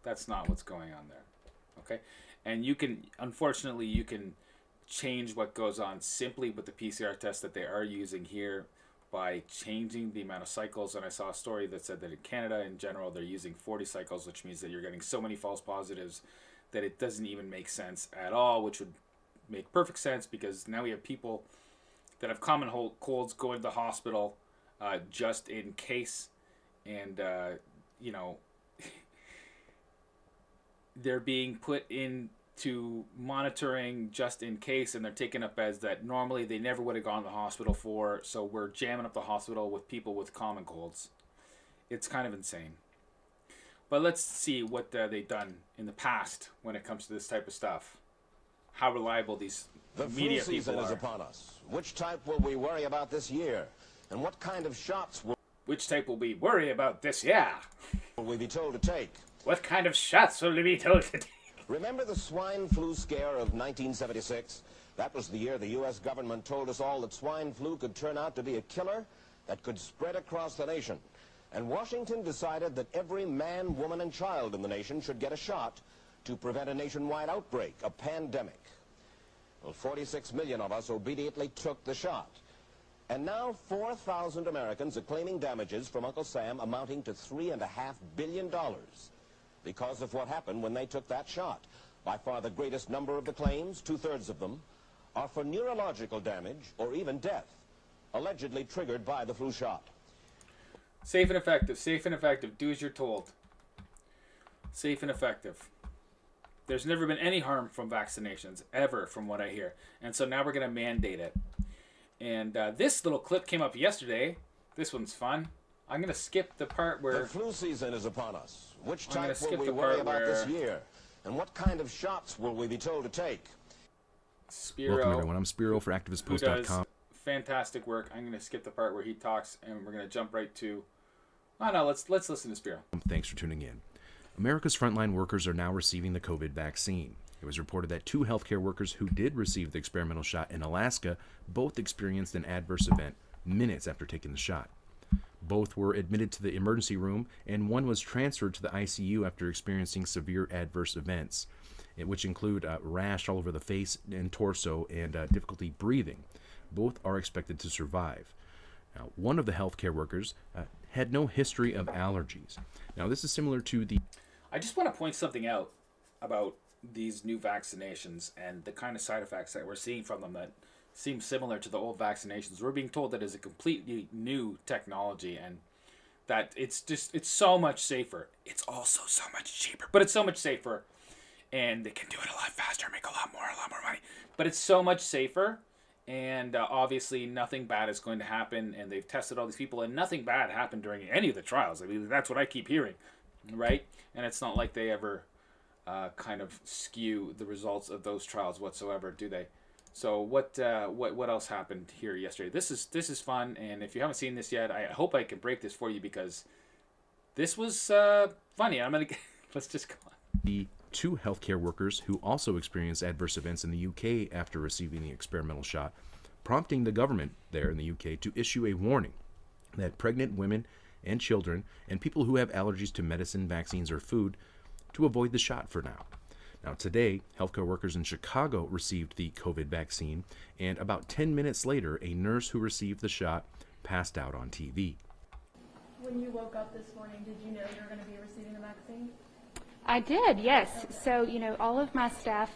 S: That's not what's going on there. Okay? And unfortunately, you can change what goes on simply with the PCR test that they are using here by changing the amount of cycles. And I saw a story that said that in Canada, in general, they're using 40 cycles, which means that you're getting so many false positives that it doesn't even make sense at all, which would make perfect sense because now we have people that have common colds going to the hospital just in case, and they're being put into monitoring just in case, and they're taking up beds that normally they never would have gone to the hospital for, so we're jamming up the hospital with people with common colds. It's kind of insane. But let's see what they've done in the past when it comes to this type of stuff. How reliable these media people are.
P: The flu season is upon us. Which type will we worry about this year? And what kind of shots will...
S: Which type will we worry about this year?
P: Will we be told to take?
S: What kind of shots will we be told to take?
P: Remember the swine flu scare of 1976? That was the year the U.S. government told us all that swine flu could turn out to be a killer that could spread across the nation. And Washington decided that every man, woman, and child in the nation should get a shot to prevent a nationwide outbreak, a pandemic. Well, 46 million of us obediently took the shot. And now 4,000 Americans are claiming damages from Uncle Sam amounting to $3.5 billion because of what happened when they took that shot. By far the greatest number of the claims, 2/3 of them, are for neurological damage or even death, allegedly triggered by the flu shot.
S: Safe and effective. Do as you're told. Safe and effective. There's never been any harm from vaccinations, ever, from what I hear. And so now we're going to mandate it. And this little clip came up yesterday This one's fun. I'm going to skip the part where...
P: The flu season is upon us. Which
S: I'm gonna
P: type will
S: skip
P: we
S: the
P: worry
S: part
P: about this
S: where-
P: year? And what kind of shots will we be told to take?
S: Spiro,
I: Welcome, everyone. I'm Spiro for
S: who does
I: ActivistPost.com.
S: fantastic work. I'm going to skip the part where he talks, and we're going to jump right to... Oh, no, let's listen to Spiro.
I: Thanks for tuning in. America's frontline workers are now receiving the COVID vaccine. It was reported that 2 healthcare workers who did receive the experimental shot in Alaska both experienced an adverse event minutes after taking the shot. Both were admitted to the emergency room, and one was transferred to the ICU after experiencing severe adverse events, which include rash all over the face and torso and difficulty breathing. Both are expected to survive. Now, one of the healthcare workers had no history of allergies. Now, this is similar to the...
S: I just want to point something out about these new vaccinations and the kind of side effects that we're seeing from them that seem similar to the old vaccinations. We're being told that it's a completely new technology and that it's so much safer. It's also so much cheaper, but it's so much safer, and they can do it a lot faster, make a lot more money. But it's so much safer, and obviously nothing bad is going to happen, and they've tested all these people, and nothing bad happened during any of the trials. I mean, that's what I keep hearing, right? And it's not like they ever kind of skew the results of those trials whatsoever, do they? So what else happened here yesterday? This is fun, and if you haven't seen this yet, I hope I can break this for you because this was funny. Let's just go on.
I: The 2 healthcare workers who also experienced adverse events in the UK after receiving the experimental shot, prompting the government there in the UK to issue a warning that pregnant women and children and people who have allergies to medicine, vaccines, or food to avoid the shot for now. Now, today, healthcare workers in Chicago received the COVID vaccine, and about 10 minutes later, a nurse who received the shot passed out on TV.
R: When you woke up this morning, did you know you were going to be receiving the vaccine?
T: I did, yes. So, all of my staff,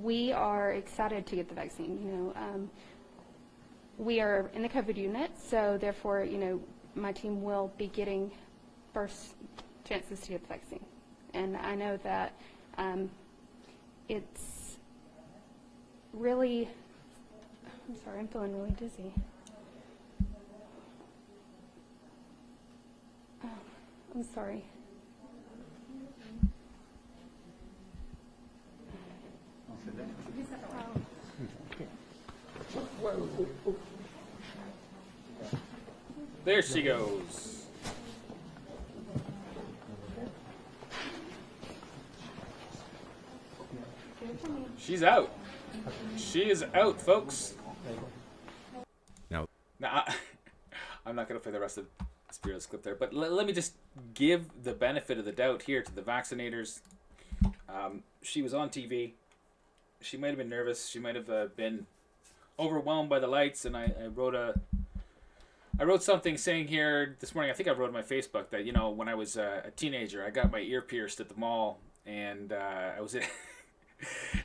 T: we are excited to get the vaccine. We are in the COVID unit, so therefore, my team will be getting first chances to get the vaccine. And I know that it's really, I'm sorry, I'm feeling really dizzy. Oh, I'm sorry.
S: There she goes. She's out. She is out, folks.
I: Now,
S: I'm not going to play the rest of Spiro's clip there, but let me just give the benefit of the doubt here to the vaccinators. She was on TV. She might have been nervous. She might have been overwhelmed by the lights, and I wrote something saying here this morning, I think I wrote on my Facebook that, when I was a teenager, I got my ear pierced at the mall, and I was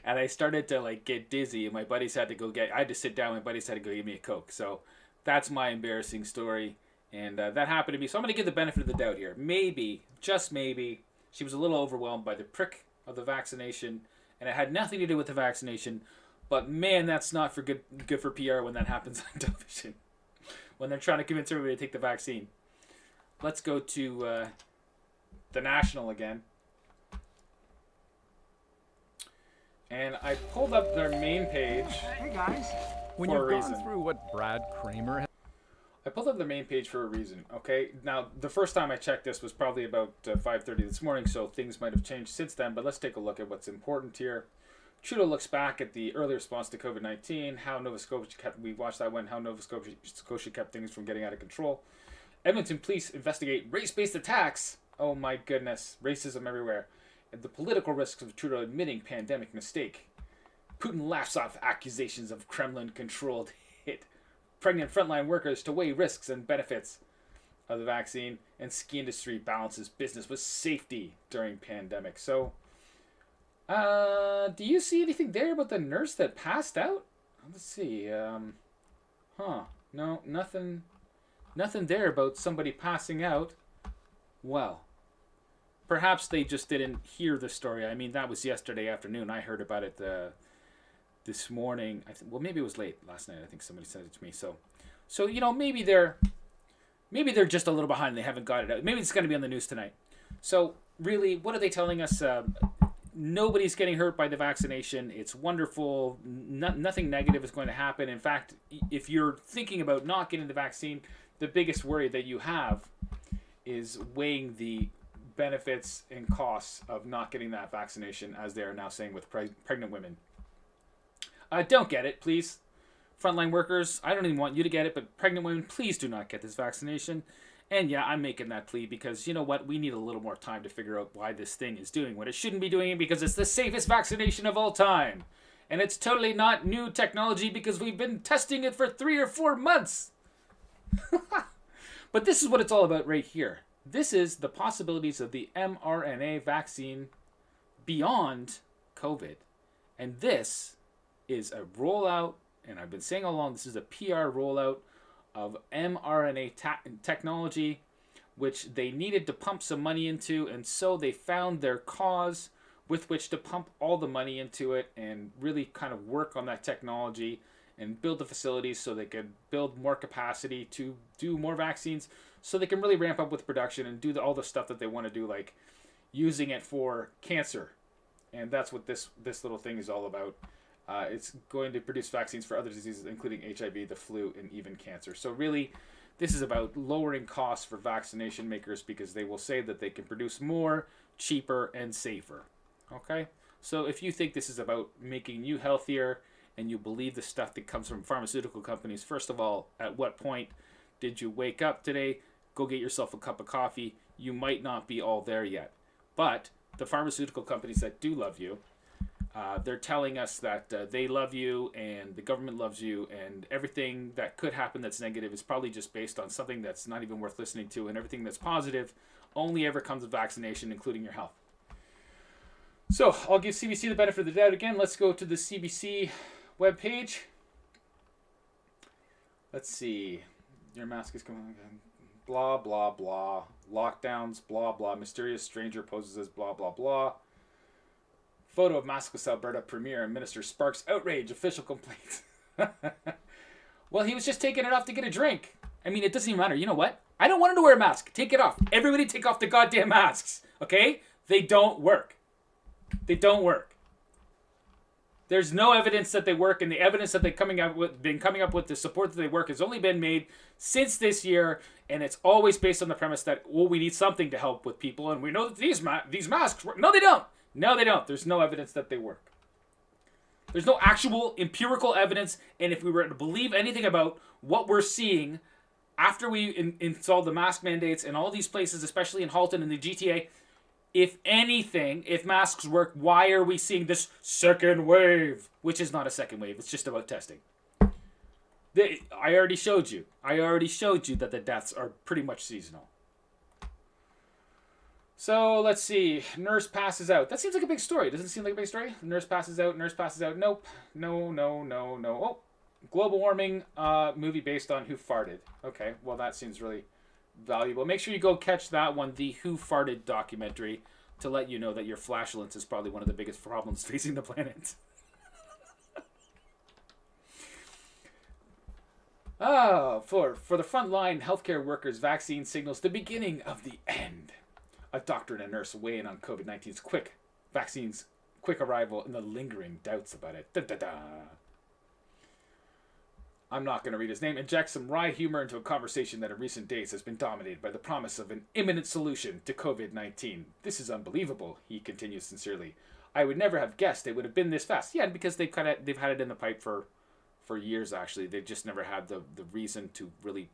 S: and I started to get dizzy, and my buddies had to I had to sit down, my buddies had to go give me a Coke. So that's my embarrassing story, and that happened to me. So I'm going to give the benefit of the doubt here. Maybe, just maybe, she was a little overwhelmed by the prick of the vaccination, and it had nothing to do with the vaccination. But man, that's not good for PR when that happens on television. When they're trying to convince everybody to take the vaccine. Let's go to the National again. And I pulled up their main page.
X: Hey guys, when
S: for
X: you've
S: a
X: gone
S: reason.
X: through what Brad Kramer has...
S: I pulled up their main page for a reason, okay? Now, the first time I checked this was probably about 5:30 this morning, so things might have changed since then, but let's take a look at what's important here. Trudeau looks back at the early response to COVID-19, how Nova Scotia kept, we watched that one, how Nova Scotia kept things from getting out of control. Edmonton police investigate race-based attacks. Oh my goodness, racism everywhere. And the political risks of Trudeau admitting pandemic mistake. Putin laughs off accusations of Kremlin-controlled hit. Pregnant frontline workers to weigh risks and benefits of the vaccine. And ski industry balances business with safety during pandemic. So, do you see anything there about the nurse that passed out? Let's see. No, nothing there about somebody passing out. Well, perhaps they just didn't hear the story. I mean, that was yesterday afternoon. I heard about it this morning. Well, maybe it was late last night. I think somebody sent it to me. So
A: So, you know, maybe they're just a little behind and they haven't got it out. Maybe it's going to be on the news tonight. So really, what are they telling us? Nobody's getting hurt by the vaccination. It's wonderful. Nothing negative is going to happen. In fact, if you're thinking about not getting the vaccine, the biggest worry that you have is weighing the benefits and costs of not getting that vaccination, as they are now saying with pregnant women. Don't get it, please. Frontline workers, I don't even want you to get it, but pregnant women, please do not get this vaccination. And yeah, I'm making that plea because, you know what, we need a little more time to figure out why this thing is doing what it shouldn't be doing, because it's the safest vaccination of all time. And it's totally not new technology because we've been testing it for 3 or 4 months. But this is what it's all about right here. This is the possibilities of the mRNA vaccine beyond COVID. And this is a rollout, and I've been saying all along, this is a PR rollout of mRNA technology, which they needed to pump some money into, and so they found their cause with which to pump all the money into it and really kind of work on that technology and build the facilities so they could build more capacity to do more vaccines, so they can really ramp up with production and do all the stuff that they want to do, like using it for cancer. And that's what this little thing is all about. It's going to produce vaccines for other diseases, including HIV, the flu, and even cancer. So really, this is about lowering costs for vaccination makers, because they will say that they can produce more, cheaper, and safer. Okay? So if you think this is about making you healthier and you believe the stuff that comes from pharmaceutical companies, first of all, at what point did you wake up today? Go get yourself a cup of coffee. You might not be all there yet. But the pharmaceutical companies that do love you, they're telling us that they love you and the government loves you, and everything that could happen that's negative is probably just based on something that's not even worth listening to, and everything that's positive only ever comes with vaccination, including your health. So I'll give CBC the benefit of the doubt again. Let's go to the CBC webpage. Let's see. Your mask is coming again. Blah, blah, blah. Lockdowns, blah, blah. Mysterious stranger poses as blah, blah, blah. Photo of maskless Alberta Premier and Minister sparks outrage. Official complaints. Well, he was just taking it off to get a drink. I mean, it doesn't even matter. You know what? I don't want him to wear a mask. Take it off. Everybody take off the goddamn masks. Okay? They don't work. They don't work. There's no evidence that they work, and the evidence that they've been coming up with to support that they work has only been made since this year, and it's always based on the premise that, well, we need something to help with people, and we know that these masks work. No, they don't. No, they don't. There's no evidence that they work. There's no actual empirical evidence, and if we were to believe anything about what we're seeing after we installed the mask mandates in all these places, especially in Halton and the GTA, if anything, if masks work, why are we seeing this second wave? Which is not a second wave. It's just about testing. I already showed you. That the deaths are pretty much seasonal. So let's see. Nurse passes out. That seems like a big story. Doesn't it seem like a big story? Nurse passes out. Nope. No. Oh, global warming movie based on Who Farted. Okay, well that seems really valuable. Make sure you go catch that one, the Who Farted documentary, to let you know that your flatulence is probably one of the biggest problems facing the planet. For the frontline healthcare workers, vaccine signals the beginning of the end. A doctor and a nurse weigh in on COVID-19's vaccine's quick arrival and the lingering doubts about it. I'm not going to read his name. Inject some wry humor into a conversation that in recent days has been dominated by the promise of an imminent solution to COVID-19. This is unbelievable, he continues sincerely. I would never have guessed it would have been this fast. Yeah, because they've had it in the pipe for years, actually. They've just never had the reason to really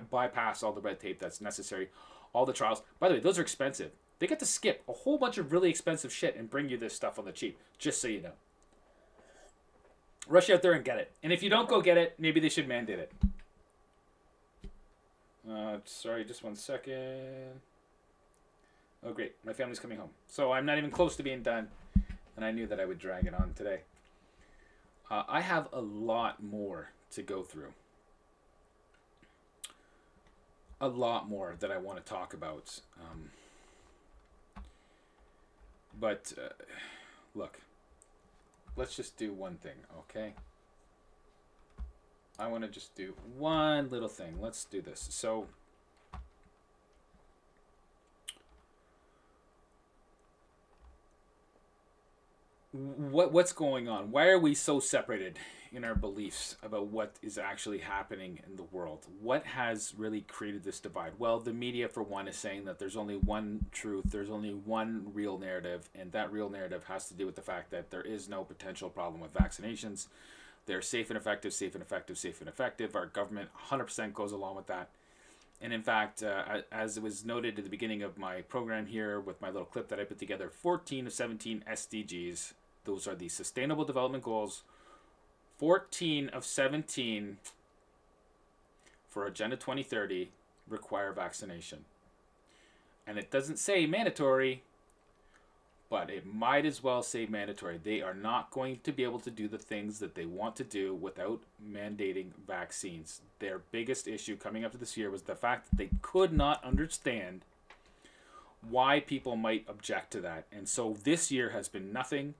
A: bypass all the red tape that's necessary. All the trials. By the way, those are expensive. They get to skip a whole bunch of really expensive shit and bring you this stuff on the cheap, just so you know. Rush out there and get it. And if you don't go get it, maybe they should mandate it. Sorry, just 1 second. Oh, great. My family's coming home. So I'm not even close to being done. And I knew that I would drag it on today. I have a lot more to go through. A lot more that I want to talk about. But look, let's just do one thing, okay? I want to just do one little thing. Let's do this. So what's going on? Why are we so separated in our beliefs about what is actually happening in the world? What has really created this divide? Well, the media, for one, is saying that there's only one truth, there's only one real narrative, and that real narrative has to do with the fact that there is no potential problem with vaccinations. They're safe and effective, safe and effective, safe and effective. Our government 100% goes along with that. And in fact, as it was noted at the beginning of my program here with my little clip that I put together, 14 of 17 SDGs, those are the Sustainable Development Goals, 14 of 17 for Agenda 2030 require vaccination. And it doesn't say mandatory, but it might as well say mandatory. They are not going to be able to do the things that they want to do without mandating vaccines. Their biggest issue coming up to this year was the fact that they could not understand why people might object to that. And so this year has been nothing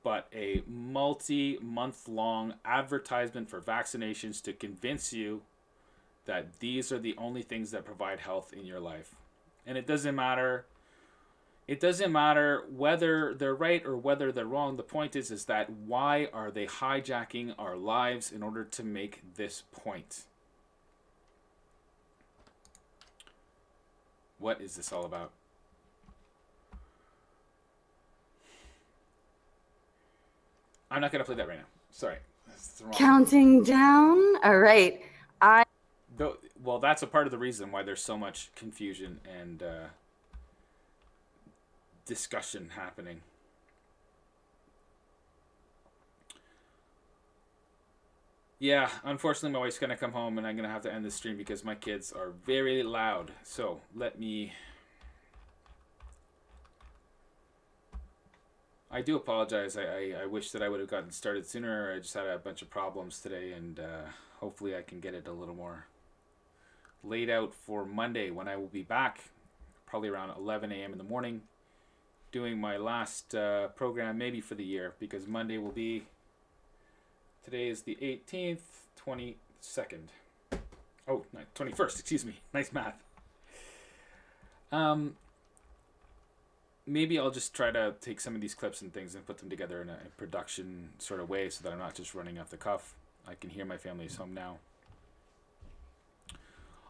A: but a multi-month-long advertisement for vaccinations to convince you that these are the only things that provide health in your life. And it doesn't matter whether they're right or whether they're wrong. The point is that why are they hijacking our lives in order to make this point? What is this all about? I'm not going to play that right now. Sorry. That's the wrong
D: Counting down. All right.
A: Well, that's a part of the reason why there's so much confusion and discussion happening. Yeah, unfortunately my wife's gonna come home and I'm gonna have to end the stream because my kids are very loud. So I do apologize. I wish that I would have gotten started sooner. I just had a bunch of problems today, and hopefully I can get it a little more laid out for Monday when I will be back, probably around 11 a.m. in the morning, doing my last program maybe for the year, because Monday will be, today is the 18th, 22nd. Oh, 21st, excuse me. Nice math. Maybe I'll just try to take some of these clips and things and put them together in a production sort of way so that I'm not just running off the cuff. I can hear my family's home now.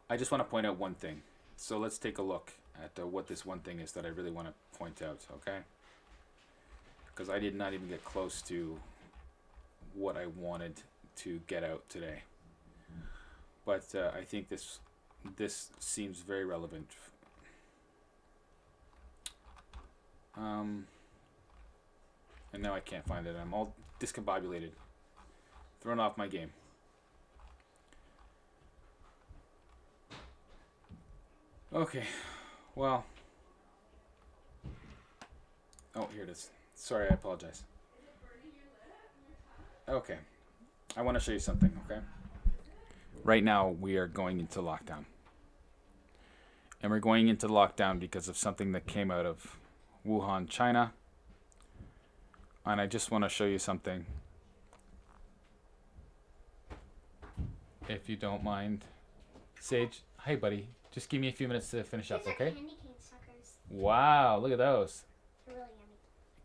A: I just want to point out one thing. So let's take a look at what this one thing is that I really want to point out, okay? Because I did not even get close to what I wanted to get out today. But I think this seems very relevant. And now I can't find it. I'm all discombobulated, thrown off my game. Okay, well. Oh, here it is. Sorry, I apologize. Okay, I want to show you something, okay? Right now, we are going into lockdown. And we're going into lockdown because of something that came out of Wuhan, China. And I just want to show you something, if you don't mind. Sage, hi buddy. Just give me a few minutes to finish up, okay?
U: Candy cane suckers.
A: Wow, look at those.
U: They're really yummy.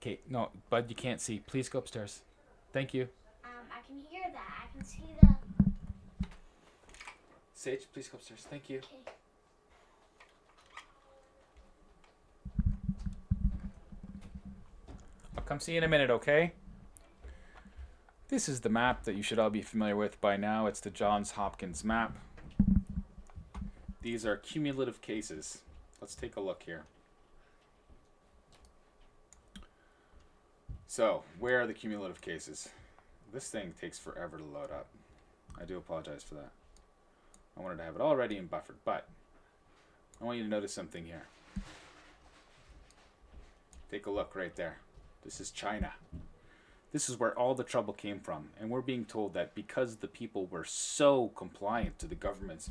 A: Okay, no, bud, you can't see. Please go upstairs. Thank you.
U: I can hear that. I can see the...
A: Sage, please go upstairs. Thank you.
U: Okay.
A: I'll come see you in a minute, okay? This is the map that you should all be familiar with by now. It's the Johns Hopkins map. These are cumulative cases. Let's take a look here. So, where are the cumulative cases? This thing takes forever to load up. I do apologize for that. I wanted to have it all ready and buffered, but I want you to notice something here. Take a look right there. This is China. This is where all the trouble came from. And we're being told that because the people were so compliant to the government's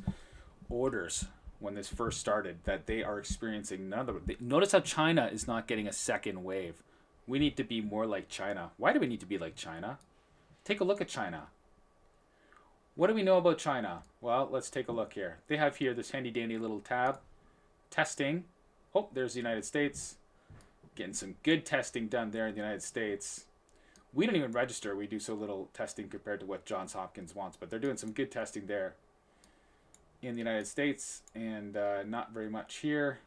A: orders when this first started, that they are experiencing none of it. Notice how China is not getting a second wave. We need to be more like China. Why do we need to be like China? Take a look at China. What do we know about China? Well, let's take a look here. They have here this handy dandy little tab. Testing. Oh, there's the United States. Getting some good testing done there in the United States. We don't even register. We do so little testing compared to what Johns Hopkins wants, but they're doing some good testing there in the United States, and not very much here.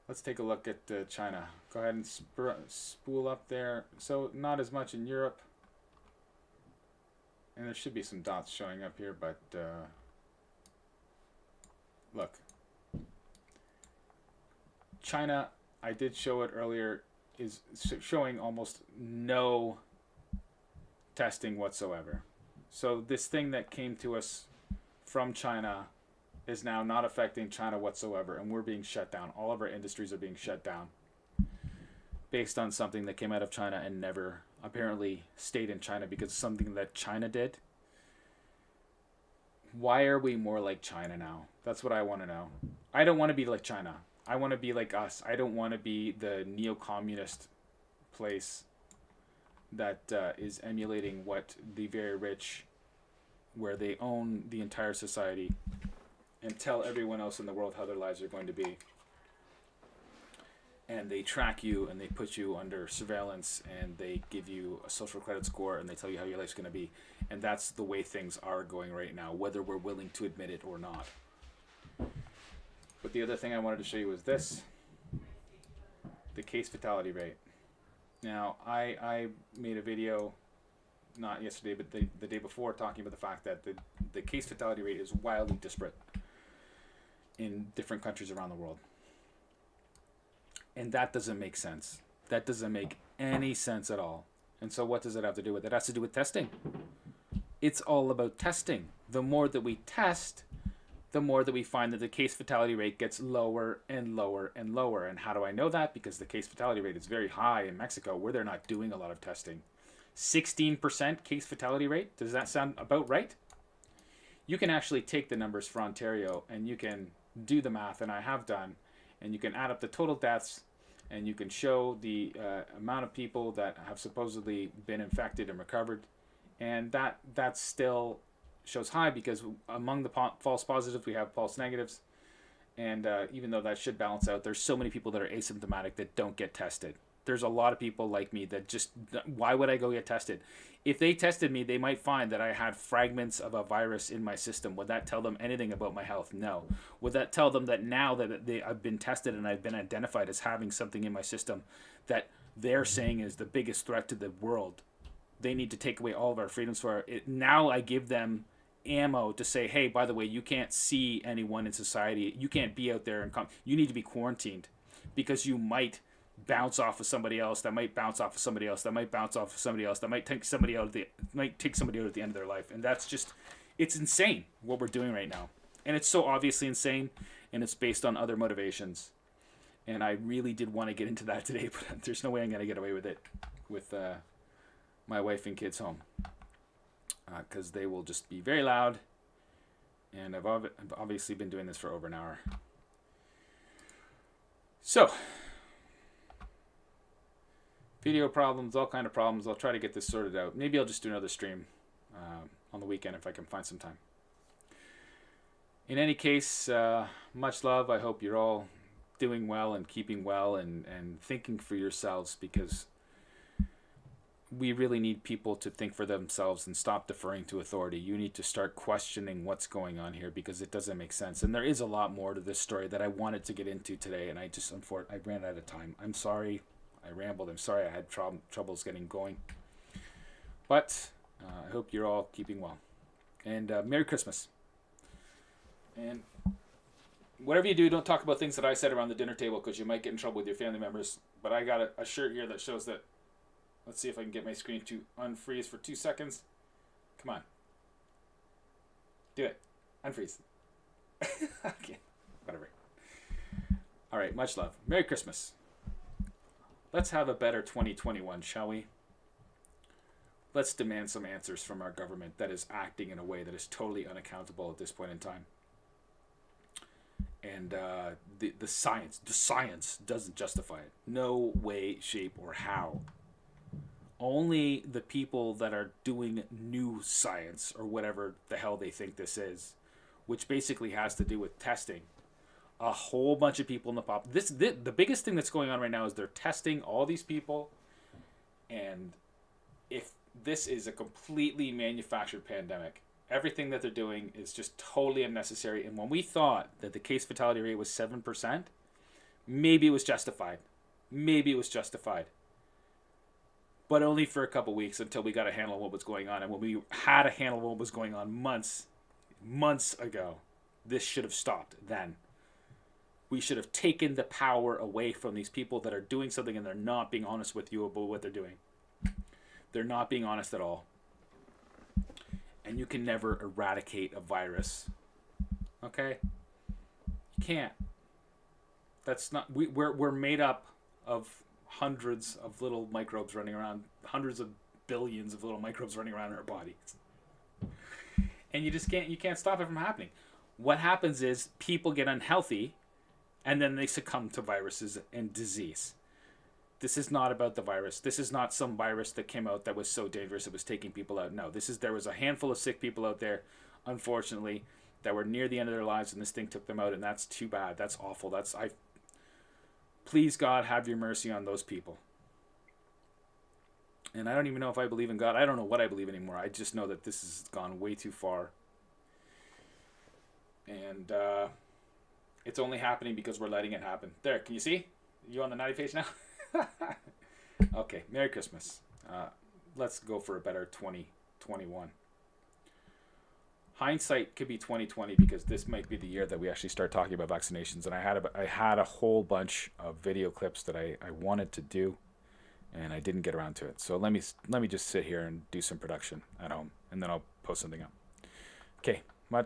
A: Let's take a look at China. Go ahead and spool up there. So not as much in Europe. And there should be some dots showing up here, but look. China, I did show it earlier, is showing almost no testing whatsoever. So this thing that came to us from China is now not affecting China whatsoever, and we're being shut down. All of our industries are being shut down based on something that came out of China and never apparently stayed in China because of something that China did. Why are we more like China now? That's what I want to know. I don't want to be like China. I want to be like us. I don't want to be the neo-communist place that is emulating what the very rich, where they own the entire society and tell everyone else in the world how their lives are going to be. And they track you and they put you under surveillance and they give you a social credit score and they tell you how your life's going to be. And that's the way things are going right now, whether we're willing to admit it or not. But the other thing I wanted to show you was this, the case fatality rate. Now, I made a video, not yesterday, but the day before, talking about the fact that the case fatality rate is wildly disparate in different countries around the world. And that doesn't make sense. That doesn't make any sense at all. And so what does it have to do with it? It has to do with testing. It's all about testing. The more that we test, the more that we find that the case fatality rate gets lower and lower and lower. And how do I know that? Because the case fatality rate is very high in Mexico, where they're not doing a lot of testing. 16% case fatality rate. Does that sound about right? You can actually take the numbers for Ontario and you can do the math, and I have done, and you can add up the total deaths and you can show the amount of people that have supposedly been infected and recovered. And that still shows high, because among the false positives we have false negatives, and even though that should balance out, there's so many people that are asymptomatic that don't get tested. There's a lot of people like me that just, why would I go get tested? If they tested me, they might find that I had fragments of a virus in my system. Would that tell them anything about my health? No. Would that tell them that now that I've been tested and I've been identified as having something in my system that they're saying is the biggest threat to the world, they need to take away all of our freedoms for it? Now I give them ammo to say, hey, by the way, you can't see anyone in society. You can't be out there and come. You need to be quarantined because you might bounce off of somebody else, that might bounce off of somebody else, that might bounce off of somebody else, that might take somebody out at the end of their life. And that's just, it's insane what we're doing right now. And it's so obviously insane, and it's based on other motivations. And I really did want to get into that today, but there's no way I'm going to get away with it with my wife and kids home, because they will just be very loud. And I've obviously been doing this for over an hour. So, video problems, all kind of problems. I'll try to get this sorted out. Maybe I'll just do another stream on the weekend if I can find some time. In any case, much love. I hope you're all doing well and keeping well and thinking for yourselves, because we really need people to think for themselves and stop deferring to authority. You need to start questioning what's going on here, because it doesn't make sense. And there is a lot more to this story that I wanted to get into today, and I ran out of time. I'm sorry. I rambled. I'm sorry I had troubles getting going. But I hope you're all keeping well. And Merry Christmas. And whatever you do, don't talk about things that I said around the dinner table, because you might get in trouble with your family members. But I got a shirt here that shows that. Let's see if I can get my screen to unfreeze for 2 seconds. Come on. Do it. Unfreeze. Okay. Whatever. All right. Much love. Merry Christmas. Let's have a better 2021, shall we? Let's demand some answers from our government that is acting in a way that is totally unaccountable at this point in time. And the science doesn't justify it. No way, shape, or how only the people that are doing new science or whatever the hell they think this is, which basically has to do with testing a whole bunch of people in the biggest thing that's going on right now is they're testing all these people, and if this is a completely manufactured pandemic, everything that they're doing is just totally unnecessary. And when we thought that the case fatality rate was 7%, maybe it was justified. But only for a couple weeks until we got a handle on what was going on. And when we had a handle on what was going on months ago, this should have stopped then. We should have taken the power away from these people that are doing something and they're not being honest with you about what they're doing. They're not being honest at all. And you can never eradicate a virus. Okay? You can't. That's not... We're made up of hundreds of little microbes running around. Hundreds of billions of little microbes running around in our bodies. And you just can't stop it from happening. What happens is people get unhealthy and then they succumb to viruses and disease. This is not about the virus. This is not some virus that came out that was so dangerous it was taking people out. No, there was a handful of sick people out there, unfortunately, that were near the end of their lives, and this thing took them out, and that's too bad. That's awful. Please, God, have your mercy on those people. And I don't even know if I believe in God. I don't know what I believe anymore. I just know that this has gone way too far. And it's only happening because we're letting it happen. There, can you see? You on the 90 page now? Okay, Merry Christmas. Let's go for a better 2021. Hindsight could be 2020 because this might be the year that we actually start talking about vaccinations. And I had a whole bunch of video clips that I wanted to do, and I didn't get around to it. So let me just sit here and do some production at home, and then I'll post something up. Okay.